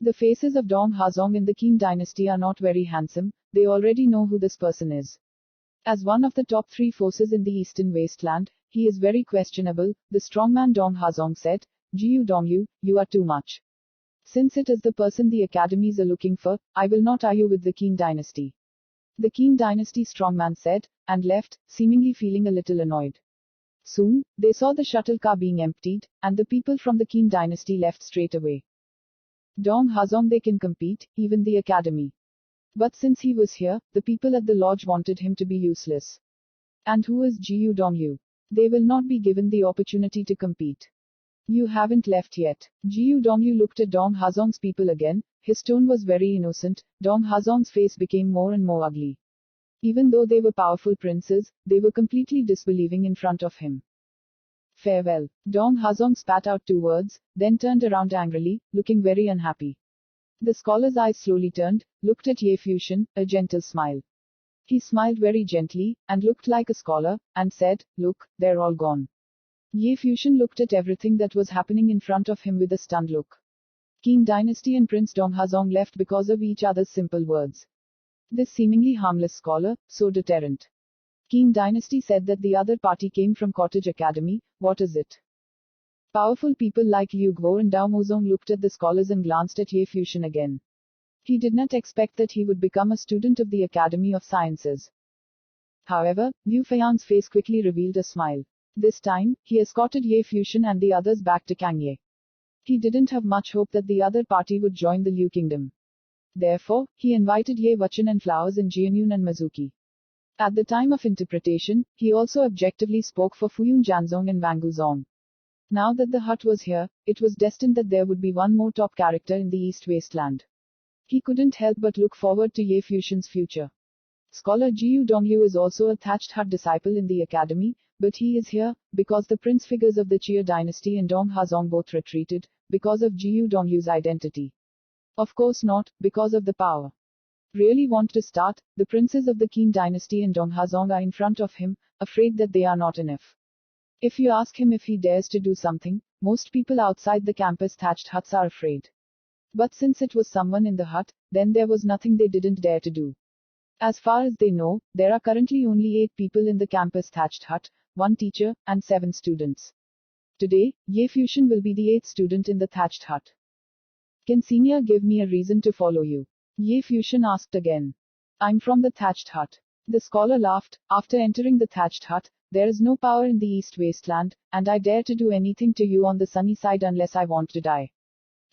The faces of Dong Hazong in the Qing dynasty are not very handsome, they already know who this person is. As one of the top three forces in the eastern wasteland, he is very questionable, the strongman Dong Hazong said. Jiu Dongyu, you are too much. Since it is the person the academies are looking for, I will not argue with the Qing dynasty. The Qing dynasty strongman said, and left, seemingly feeling a little annoyed. Soon, they saw the shuttle car being emptied, and the people from the Qing dynasty left straight away. Dong Hazong they can compete, even the academy. But since he was here, the people at the lodge wanted him to be useless. And who is Jiu Dongyu? They will not be given the opportunity to compete. You haven't left yet. Jiu Dongyu looked at Dong Hazong's people again, his tone was very innocent. Dong Hazong's face became more and more ugly. Even though they were powerful princes, they were completely disbelieving in front of him. Farewell. Dong Hazong spat out two words, then turned around angrily, looking very unhappy. The scholar's eyes slowly turned, looked at Ye Fusion, a gentle smile. He smiled very gently, and looked like a scholar, and said, look, they're all gone. Ye Fusion looked at everything that was happening in front of him with a stunned look. Qing dynasty and Prince Dong Hazong left because of each other's simple words. This seemingly harmless scholar, so deterrent. Qing dynasty said that the other party came from Cottage Academy. What is it? Powerful people like Liu Guo and Dao Mozong looked at the scholars and glanced at Ye Fusion again. He did not expect that he would become a student of the Academy of Sciences. However, Liu Feiyang's face quickly revealed a smile. This time, he escorted Ye Fusion and the others back to Kangye. He didn't have much hope that the other party would join the Liu Kingdom. Therefore, he invited Ye Wuchen and Flowers and Jianyun and Mizuki. At the time of interpretation, he also objectively spoke for Fuyun Janzong and Wang Guzong. Now that the hut was here, it was destined that there would be one more top character in the East Wasteland. He couldn't help but look forward to Ye Fusion's future. Scholar Jiu Dongyu is also a thatched hut disciple in the academy, but he is here, because the prince figures of the Chia dynasty and Dong Hazong both retreated, because of Jiu Dongyu's identity. Of course not, because of the power. Really want to start, the princes of the Qing dynasty and Dong Hazong are in front of him, afraid that they are not enough. If you ask him if he dares to do something, most people outside the campus thatched huts are afraid. But since it was someone in the hut, then there was nothing they didn't dare to do. As far as they know, there are currently only 8 people in the campus thatched hut, 1 teacher, and 7 students. Today, Ye Fusion will be the 8th student in the thatched hut. Can Senior give me a reason to follow you? Ye Fusion asked again. I'm from the thatched hut. The scholar laughed. After entering the thatched hut, there is no power in the East Wasteland, and I dare to do anything to you on the sunny side unless I want to die.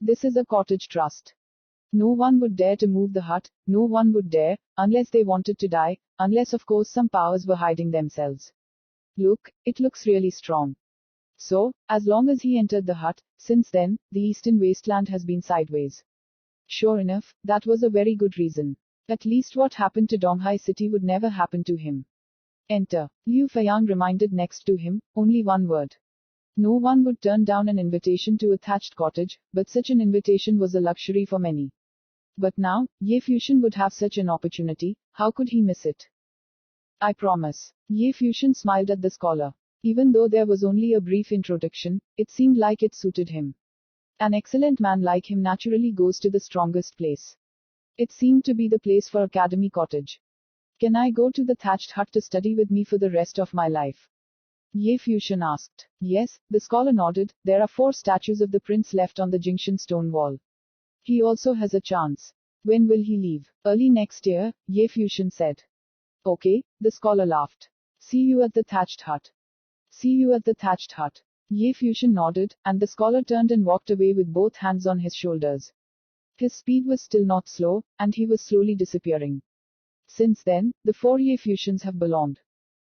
This is a cottage trust. No one would dare to move the hut, no one would dare, unless they wanted to die, unless of course some powers were hiding themselves. Look, it looks really strong. So, as long as he entered the hut, since then, the Eastern Wasteland has been sideways. Sure enough, that was a very good reason. At least what happened to Donghai City would never happen to him. Enter. Liu Feiyang reminded next to him, only one word. No one would turn down an invitation to a thatched cottage, but such an invitation was a luxury for many. But now, Ye Fusion would have such an opportunity, how could he miss it? I promise. Ye Fusion smiled at the scholar. Even though there was only a brief introduction, it seemed like it suited him. An excellent man like him naturally goes to the strongest place. It seemed to be the place for Academy Cottage. Can I go to the thatched hut to study with me for the rest of my life? Ye Fusion asked. Yes, the scholar nodded. There are 4 statues of the prince left on the Jingshan stone wall. He also has a chance. When will he leave? Early next year, Ye Fusion said. Okay, the scholar laughed. See you at the thatched hut. See you at the thatched hut. Ye Fusion nodded, and the scholar turned and walked away with both hands on his shoulders. His speed was still not slow, and he was slowly disappearing. Since then, the 4 Ye Fusions have belonged.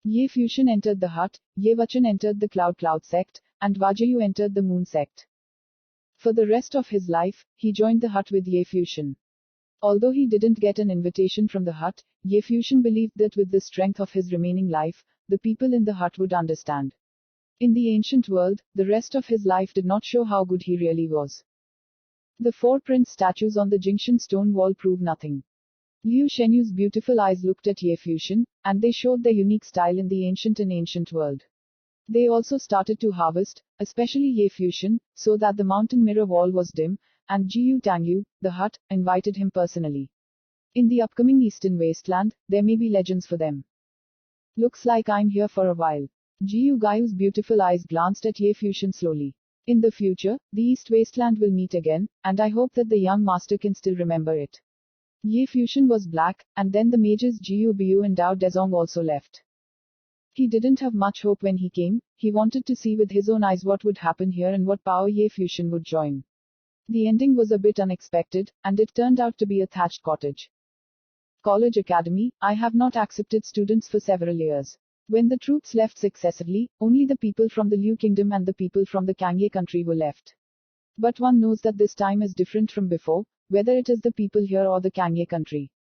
Ye Fusion entered the hut, Ye Wachan entered the Cloud sect, and Vajayu entered the Moon sect. For the rest of his life, he joined the hut with Ye Fusion. Although he didn't get an invitation from the hut, Ye Fusion believed that with the strength of his remaining life, the people in the hut would understand. In the ancient world, the rest of his life did not show how good he really was. The 4 prince statues on the Jingshan stone wall prove nothing. Liu Shenyu's beautiful eyes looked at Ye Fusion, and they showed their unique style in the ancient world. They also started to harvest, especially Ye Fusion, so that the mountain mirror wall was dim, and Jiyu Tangyu, the hut, invited him personally. In the upcoming Eastern Wasteland, there may be legends for them. Looks like I'm here for a while. Jiyu Gayu's beautiful eyes glanced at Ye Fusion slowly. In the future, the East Wasteland will meet again, and I hope that the young master can still remember it. Ye Fusion was black, and then the mages Jiyu Biu and Dao Dezong also left. He didn't have much hope when he came, he wanted to see with his own eyes what would happen here and what power Ye Fusion would join. The ending was a bit unexpected, and it turned out to be a thatched cottage. College Academy, I have not accepted students for several years. When the troops left successively, only the people from the Liu Kingdom and the people from the Kangye country were left. But one knows that this time is different from before, whether it is the people here or the Kangye country.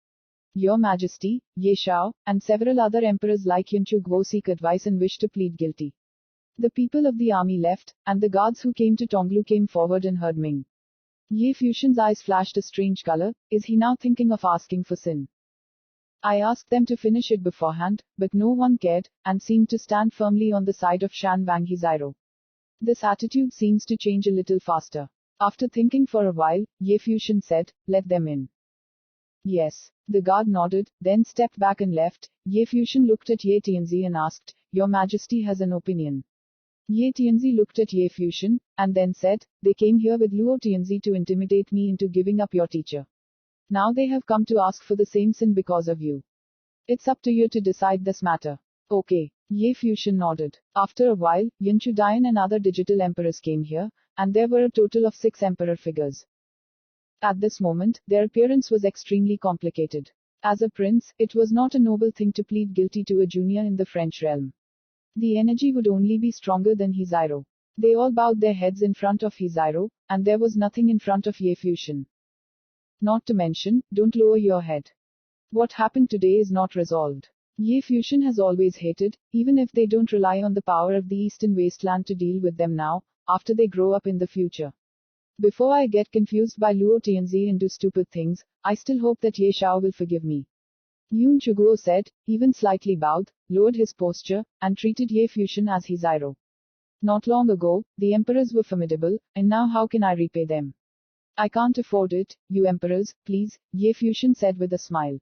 Your Majesty, Ye Shao, and several other emperors like Yunchu Guo seek advice and wish to plead guilty. The people of the army left, and the guards who came to Tonglu came forward and heard Ming. Ye Fusion's eyes flashed a strange color. Is he now thinking of asking for sin? I asked them to finish it beforehand, but no one cared, and seemed to stand firmly on the side of Shan Wang Hizairo. This attitude seems to change a little faster. After thinking for a while, Ye Fusion said, let them in. Yes. The guard nodded, then stepped back and left. Ye Fusion looked at Ye Tianzi and asked, Your Majesty has an opinion. Ye Tianzi looked at Ye Fusion, and then said, they came here with Luo Tianzi to intimidate me into giving up your teacher. Now they have come to ask for the same sin because of you. It's up to you to decide this matter. Okay. Ye Fusion nodded. After a while, Yunchu Dian and other digital emperors came here, and there were a total of 6 emperor figures. At this moment, their appearance was extremely complicated. As a prince, it was not a noble thing to plead guilty to a junior in the French realm. The energy would only be stronger than Hizairo. They all bowed their heads in front of Hizairo, and there was nothing in front of Ye Fusion. Not to mention, don't lower your head. What happened today is not resolved. Ye Fusion has always hated, even if they don't rely on the power of the Eastern Wasteland to deal with them now, after they grow up in the future. Before I get confused by Luo Tianzi and do stupid things, I still hope that Ye Shao will forgive me. Yun Chuguo said, even slightly bowed, lowered his posture, and treated Ye Fusion as Hizairo. Not long ago, the emperors were formidable, and now how can I repay them? I can't afford it, you emperors, please, Ye Fuxian said with a smile.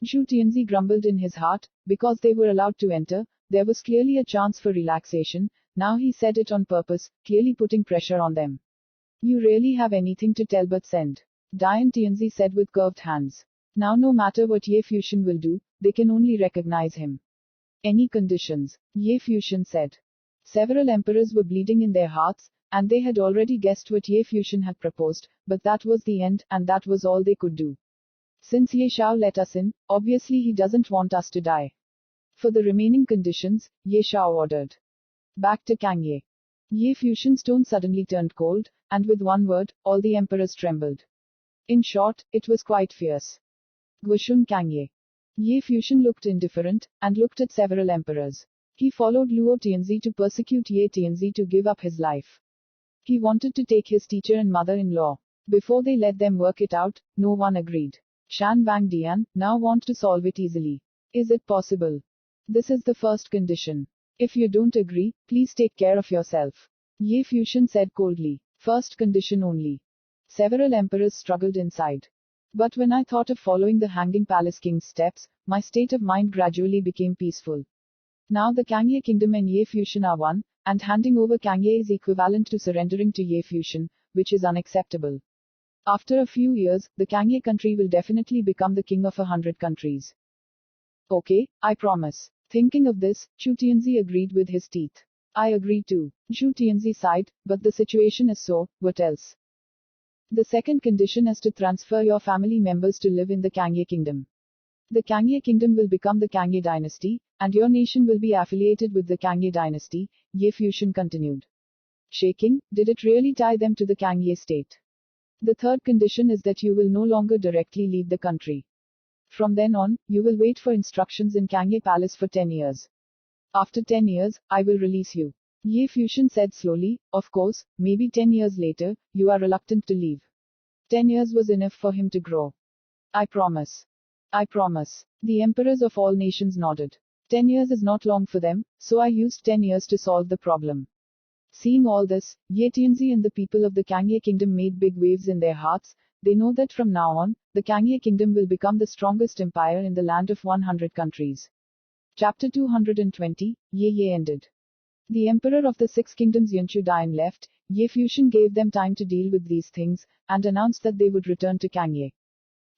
Zhu Tianzi grumbled in his heart, because they were allowed to enter, there was clearly a chance for relaxation, now he said it on purpose, clearly putting pressure on them. You really have anything to tell but send. Dian Tianzi said with curved hands. Now no matter what Ye Fuxian will do, they can only recognize him. Any conditions? Ye Fuxian said. Several emperors were bleeding in their hearts, and they had already guessed what Ye Fuxian had proposed, but that was the end, and that was all they could do. Since Ye Shao let us in, obviously he doesn't want us to die. For the remaining conditions, Ye Shao ordered. Back to Kangye. Ye Fuxian's tone suddenly turned cold, and with one word, all the emperors trembled. In short, it was quite fierce. Gushun Kangye. Ye Fuxian looked indifferent, and looked at several emperors. He followed Luo Tianzi to persecute Ye Tianzi to give up his life. He wanted to take his teacher and mother-in-law. Before they let them work it out, no one agreed. Shan Wang Dian now want to solve it easily. Is it possible? This is the first condition. If you don't agree, please take care of yourself. Ye Fuxian said coldly. First condition only. Several emperors struggled inside. But when I thought of following the Hanging Palace King's steps, my state of mind gradually became peaceful. Now the Kangye kingdom and Ye Fuxian are one, and handing over Kangye is equivalent to surrendering to Ye Fuxian, which is unacceptable. After a few years, the Kangye country will definitely become the king of 100 countries. Okay, I promise. Thinking of this, Zhu Tianzi agreed with his teeth. I agree too. Zhu Tianzi sighed, but the situation is so, what else? The second condition is to transfer your family members to live in the Kangye kingdom. The Kangye kingdom will become the Kangye dynasty, and your nation will be affiliated with the Kangye dynasty, Ye Fuxian continued. Shaking, did it really tie them to the Kangye state? The third condition is that you will no longer directly leave the country. From then on, you will wait for instructions in Kangye Palace for 10 years. After 10 years, I will release you. Ye Fuxian said slowly, of course, maybe 10 years later, you are reluctant to leave. 10 years was enough for him to grow. I promise. I promise. The emperors of all nations nodded. 10 years is not long for them, so I used 10 years to solve the problem. Seeing all this, Ye Tianzi and the people of the Kangye kingdom made big waves in their hearts. They know that from now on, the Kangye kingdom will become the strongest empire in the land of 100 countries. Chapter 220, Ye ended. The emperor of the six kingdoms Yunshu Dian left. Ye Fuxian gave them time to deal with these things, and announced that they would return to Kangye.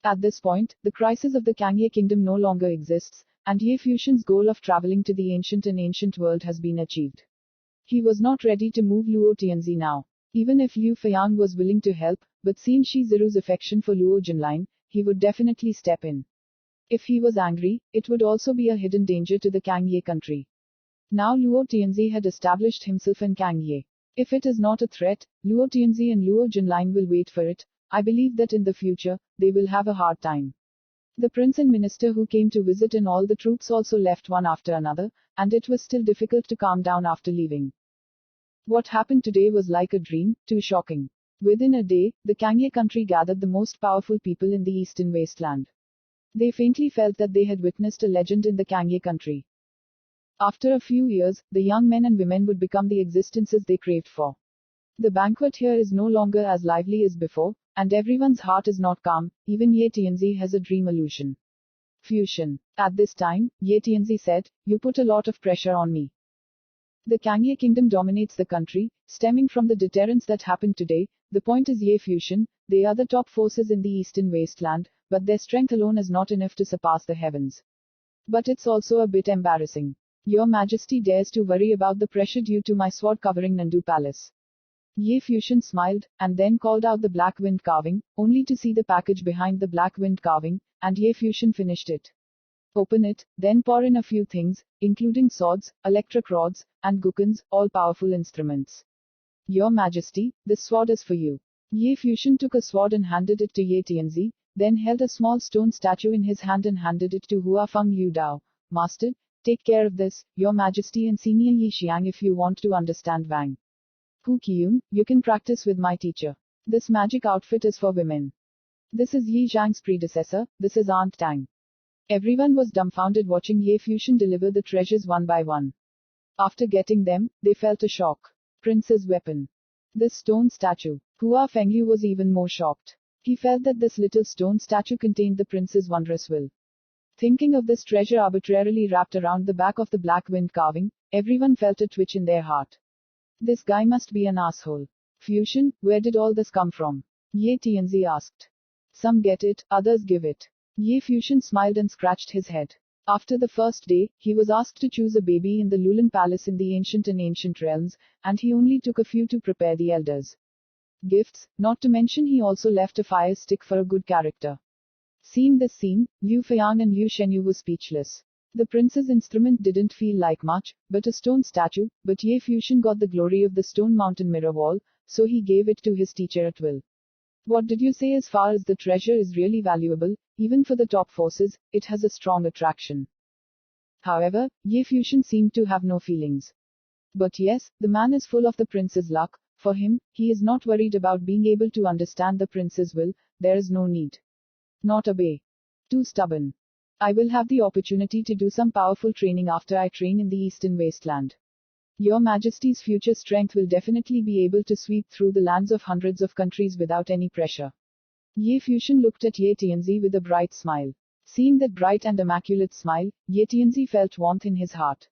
At this point, the crisis of the Kangye kingdom no longer exists, and Ye Fuxian's goal of traveling to the ancient world has been achieved. He was not ready to move Luo Tianzi now. Even if Liu Feyang was willing to help, but seeing Shi Ziru's affection for Luo Jinlin, he would definitely step in. If he was angry, it would also be a hidden danger to the Kangye country. Now Luo Tianzi had established himself in Kangye. If it is not a threat, Luo Tianzi and Luo Jinlin will wait for it. I believe that in the future, they will have a hard time. The prince and minister who came to visit and all the troops also left one after another, and it was still difficult to calm down after leaving. What happened today was like a dream, too shocking. Within a day, the Kangye country gathered the most powerful people in the eastern wasteland. They faintly felt that they had witnessed a legend in the Kangye country. After a few years, the young men and women would become the existences they craved for. The banquet here is no longer as lively as before, and everyone's heart is not calm, even Ye Tianzi has a dream illusion. Fuxian. At this time, Ye Tianzi said, you put a lot of pressure on me. The Kangye kingdom dominates the country, stemming from the deterrence that happened today. The point is Ye Fuxian, they are the top forces in the eastern wasteland, but their strength alone is not enough to surpass the heavens. But it's also a bit embarrassing. Your Majesty dares to worry about the pressure due to my sword covering Nandu Palace. Ye Fuxian smiled, and then called out the black wind carving, only to see the package behind the black wind carving, and Ye Fuxian finished it. Open it, then pour in a few things, including swords, electric rods, and gukans, all powerful instruments. Your Majesty, this sword is for you. Ye Fuxian took a sword and handed it to Ye Tianzi, then held a small stone statue in his hand and handed it to Huafeng Liu Dao. Master, take care of this, Your Majesty, and Senior Yi Xiang if you want to understand Wang. Hu Qiyun, you can practice with my teacher. This magic outfit is for women. This is Yi Zhang's predecessor, this is Aunt Tang. Everyone was dumbfounded watching Ye Fuxian deliver the treasures one by one. After getting them, they felt a shock. Prince's weapon. This stone statue. Hua Fengyu was even more shocked. He felt that this little stone statue contained the prince's wondrous will. Thinking of this treasure arbitrarily wrapped around the back of the black wind carving, everyone felt a twitch in their heart. This guy must be an asshole. Fusion, where did all this come from? Ye Tianzi asked. Some get it, others give it. Ye Fusion smiled and scratched his head. After the first day, he was asked to choose a baby in the Lulan Palace in the ancient realms, and he only took a few to prepare the elders. Gifts, not to mention he also left a fire stick for a good character. Seeing this scene, Liu Feiang and Liu Shenyu were speechless. The prince's instrument didn't feel like much, but a stone statue, but Ye Fusion got the glory of the stone mountain mirror wall, so he gave it to his teacher at will. What did you say? As far as the treasure is really valuable, even for the top forces, it has a strong attraction. However, Ye Fusion seemed to have no feelings. But yes, the man is full of the prince's luck. For him, he is not worried about being able to understand the prince's will, there is no need. Not obey. Too stubborn. I will have the opportunity to do some powerful training after I train in the Eastern Wasteland. Your Majesty's future strength will definitely be able to sweep through the lands of hundreds of countries without any pressure. Ye Fusion looked at Ye Tianzi with a bright smile. Seeing that bright and immaculate smile, Ye Tianzi felt warmth in his heart.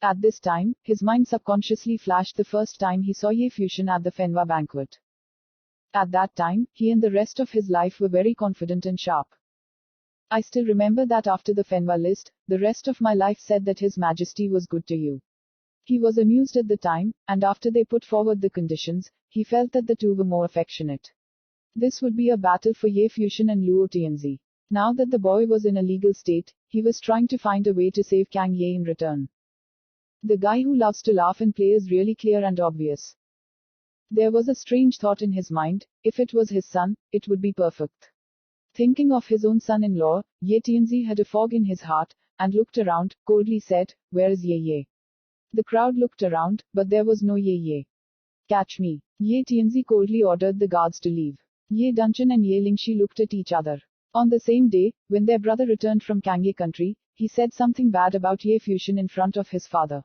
At this time, his mind subconsciously flashed the first time he saw Ye Fusion at the Fenwa banquet. At that time, he and the rest of his life were very confident and sharp. I still remember that after the Fenwa list, the rest of my life said that His Majesty was good to you. He was amused at the time, and after they put forward the conditions, he felt that the two were more affectionate. This would be a battle for Ye Fusion and Luo Tianzi. Now that the boy was in a legal state, he was trying to find a way to save Kang Ye in return. The guy who loves to laugh and play is really clear and obvious. There was a strange thought in his mind, if it was his son, it would be perfect. Thinking of his own son-in-law, Ye Tianzi had a fog in his heart, and looked around, coldly said, "Where is Ye Ye?" The crowd looked around, but there was no Ye Ye. "Catch me." Ye Tianzi coldly ordered the guards to leave. Ye Dunchen and Ye Lingxi looked at each other. On the same day, when their brother returned from Kangye country, he said something bad about Ye Fusion in front of his father.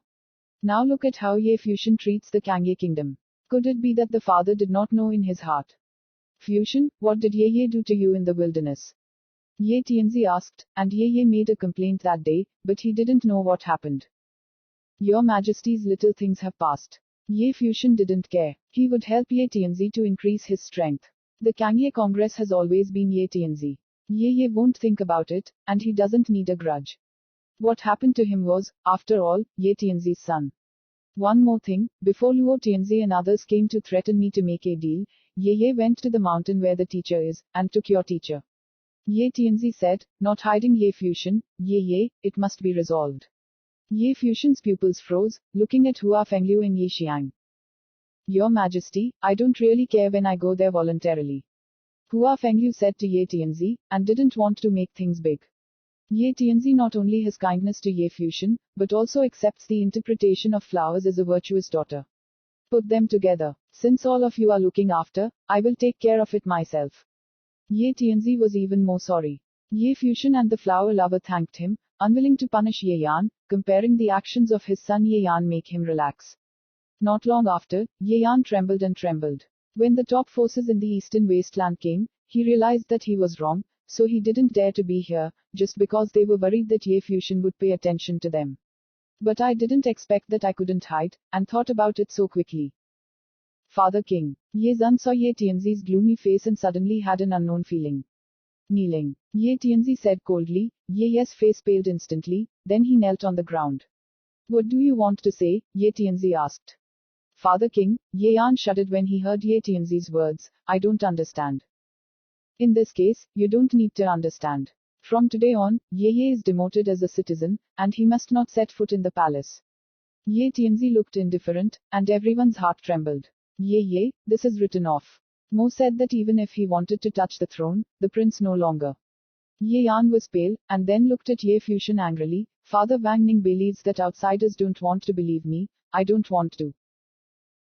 Now look at how Ye Fusion treats the Kangye kingdom. Could it be that the father did not know in his heart? Fusion, what did Ye Ye do to you in the wilderness? Ye Tianzi asked, and Ye Ye made a complaint that day, but he didn't know what happened. Your Majesty's little things have passed. Ye Fusion didn't care. He would help Ye Tianzi to increase his strength. The Kangye Congress has always been Ye Tianzi. Ye Ye won't think about it, and he doesn't need a grudge. What happened to him was, after all, Ye Tianzi's son. One more thing, before Luo Tianzi and others came to threaten me to make a deal, Ye Ye went to the mountain where the teacher is, and took your teacher. Ye Tianzi said, not hiding Ye Fusion, Ye Ye, it must be resolved. Ye Fusion's pupils froze, looking at Hua Fengyu and Ye Xiang. Your Majesty, I don't really care when I go there voluntarily. Hua Fengyu said to Ye Tianzi, and didn't want to make things big. Ye Tianzi not only has kindness to Ye Fusion, but also accepts the interpretation of flowers as a virtuous daughter. Put them together. Since all of you are looking after, I will take care of it myself. Ye Tianzi was even more sorry. Ye Fusion and the flower lover thanked him, unwilling to punish Ye Yan, comparing the actions of his son Ye Yan make him relax. Not long after, Ye Yan trembled and trembled. When the top forces in the Eastern Wasteland came, he realized that he was wrong, so he didn't dare to be here, just because they were worried that Ye Fusion would pay attention to them. But I didn't expect that I couldn't hide, and thought about it so quickly. Father King. Ye Zan saw Ye Tianzi's gloomy face and suddenly had an unknown feeling. Kneeling. Ye Tianzi said coldly, Ye Ye's face paled instantly, then he knelt on the ground. What do you want to say? Ye Tianzi asked. Father King, Ye Yan shuddered when he heard Ye Tianzi's words, I don't understand. In this case, you don't need to understand. From today on, Ye Ye is demoted as a citizen, and he must not set foot in the palace. Ye Tianzi looked indifferent, and everyone's heart trembled. Ye Ye, this is written off. Mo said that even if he wanted to touch the throne, the prince no longer. Ye Yan was pale, and then looked at Ye Fusion angrily. Father Wang Ning believes that outsiders don't want to believe me, I don't want to.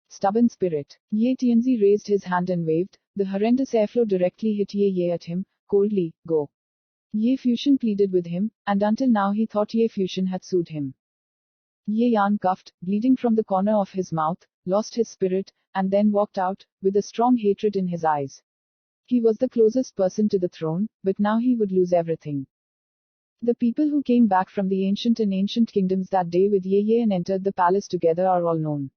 Stubborn spirit. Ye Tianzi raised his hand and waved, the horrendous airflow directly hit Ye Ye at him, coldly, go. Ye Fusion pleaded with him, and until now he thought Ye Fusion had sued him. Ye Yan coughed, bleeding from the corner of his mouth, lost his spirit, and then walked out, with a strong hatred in his eyes. He was the closest person to the throne, but now he would lose everything. The people who came back from the ancient kingdoms that day with Ye Ye and entered the palace together are all known.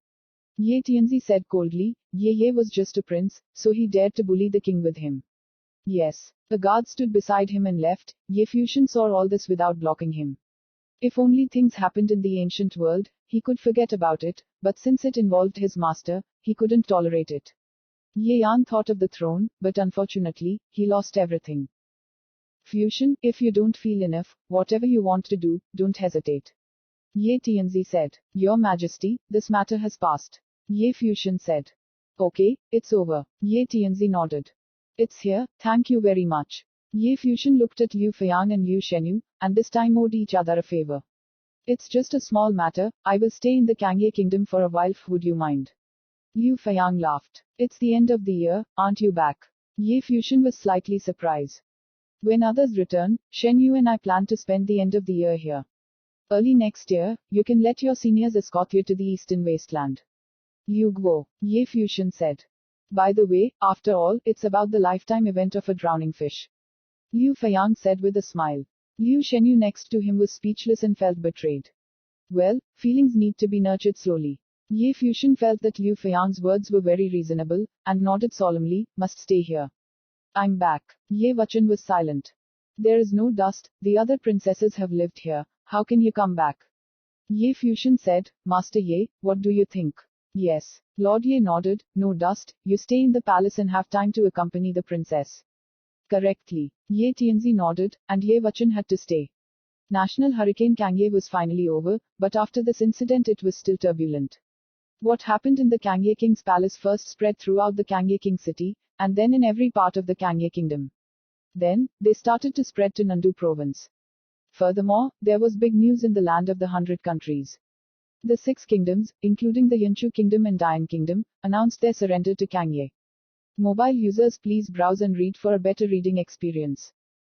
Ye Tianzi said coldly, Ye Ye was just a prince, so he dared to bully the king with him. Yes. The guard stood beside him and left. Ye Fuxian saw all this without blocking him. If only things happened in the ancient world, he could forget about it, but since it involved his master, he couldn't tolerate it. Ye Yan thought of the throne, but unfortunately, he lost everything. Fuxian, if you don't feel enough, whatever you want to do, don't hesitate. Ye Tianzi said. Your Majesty, this matter has passed. Ye Fuxian said. Okay, it's over. Ye Tianzi nodded. It's here, thank you very much. Ye Fuxian looked at Liu Feiang and Liu Shenyu, and this time owed each other a favor. It's just a small matter, I will stay in the Kangye kingdom for a while, would you mind? Liu Feiang laughed. It's the end of the year, aren't you back? Ye Fuxian was slightly surprised. When others return, Shenyu and I plan to spend the end of the year here. Early next year, you can let your seniors escort you to the eastern wasteland. Liu Guo, Ye Fuxian said. By the way, after all, it's about the lifetime event of a drowning fish. Liu Feiang said with a smile. Liu Shenyu next to him was speechless and felt betrayed. Well, feelings need to be nurtured slowly. Ye Fuxian felt that Liu Feiang's words were very reasonable, and nodded solemnly, must stay here. I'm back. Ye Wuchen was silent. There is no dust, the other princesses have lived here, how can you come back? Ye Fuxian said, Master Ye, what do you think? Yes. Lord Ye nodded, no dust, you stay in the palace and have time to accompany the princess. Correctly. Ye Tianzi nodded, and Ye Wuchen had to stay. National Hurricane Kangye was finally over, but after this incident it was still turbulent. What happened in the Kangye King's palace first spread throughout the Kangye King city, and then in every part of the Kangye kingdom. Then, they started to spread to Nandu province. Furthermore, there was big news in the land of the 100 countries. The 6 kingdoms, including the Yanchu kingdom and Dayan kingdom, announced their surrender to Kangye. Mobile users please browse and read for a better reading experience.